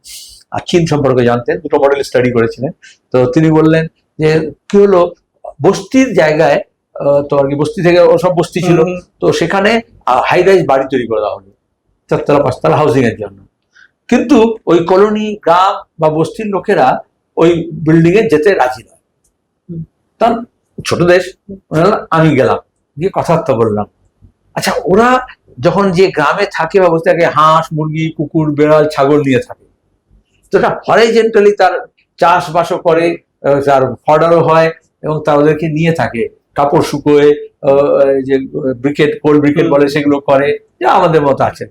আর চীন সম্পর্কে জানতেন, দুটো মডেল স্টাডি করেছিলেন। তো তিনি বললেন যে কি হলো, বস্তির জায়গায়, তো আর কি বস্তি থেকে ওসব বস্তি ছিল, তো সেখানে হাই রাইজ বাড়ি তৈরি করে দেওয়া হলো 4তলা 5তলা হাউজিং এর জন্য। কিন্তু ওই কলোনি, গ্রাম বা বস্তির লোকেরা ওই বিল্ডিং এ যেতে রাজি নয়। তার ছোট দেশ, আমি গেলাম, গিয়ে কথাবার্তা বললাম। আচ্ছা, ওরা যখন যে গ্রামে থাকে বা বসে থাকে, হাঁস, মুরগি, কুকুর, বেড়াল, ছাগল নিয়ে থাকে, তো এটা হরাইজেন্টালি তার চাষবাসও করে, তার ফডারও হয়, এবং তাদেরকে নিয়ে থাকে, কাপড় শুকোয়, যে ব্রিকেট, কোল ব্রিকেট বলে সেগুলো করে, যা আমাদের মতো আছে।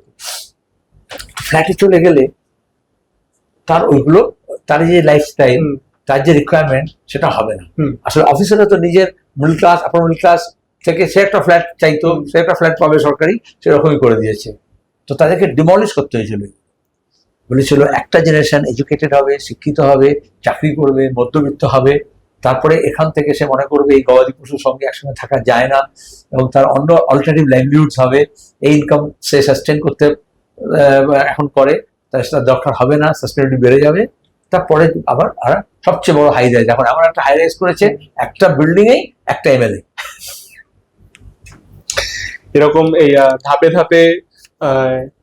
ফ্ল্যাটে চলে গেলে তার ওইগুলো, তার যে লাইফস্টাইল, তার যে রিকোয়ারমেন্ট, সেটা হবে না। আসলে অফিসাররা তো নিজের মিডল ক্লাস, আপার মিডল ক্লাস থেকে সে একটা ফ্ল্যাট চাইতো, সে একটা ফ্ল্যাট পাবে সরকারি, সেরকমই করে দিয়েছে। তো তাদেরকে ডিমলিশ করতে হয়েছিল। বলেছিল একটা জেনারেশন এডুকেটেড হবে, শিক্ষিত হবে, চাকরি করবে, মধ্যবিত্ত হবে, তারপরে এখান থেকে সে মনে করবে এই গবাদি পশুর সঙ্গে একসঙ্গে থাকা যায় না, এবং তার অন্য অল্টারনেটিভ লাইভলিহুডস হবে, এই ইনকাম সে সাস্টেন করতে এখন করে, তার সেটা দরকার হবে না, সাস্টেনেবিলিটি বেড়ে যাবে। তারপরে আবার আর সবচেয়ে বড় হাই রাইজ, এখন এমন একটা হাই রাইজ করেছে একটা বিল্ডিং এই একটা এমএলএ। এরকম এই ধাপে ধাপে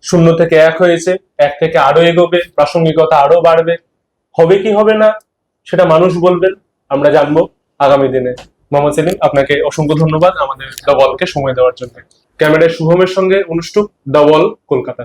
শূন্য থেকে এক হয়েছে, এক থেকে আরো এগোবে, প্রাসঙ্গিকতা আরো বাড়বে, হবে কি হবে না সেটা মানুষ বলবেন, আমরা জানবো আগামী দিনে। মোহাম্মদ সেলিম, আপনাকে অসংখ্য ধন্যবাদ আমাদের দ্য ওয়ালকে সময় দেওয়ার জন্য। ক্যামেরায় শুভমের সঙ্গে অনুষ্ঠুপ, দ্য ওয়াল, কলকাতা।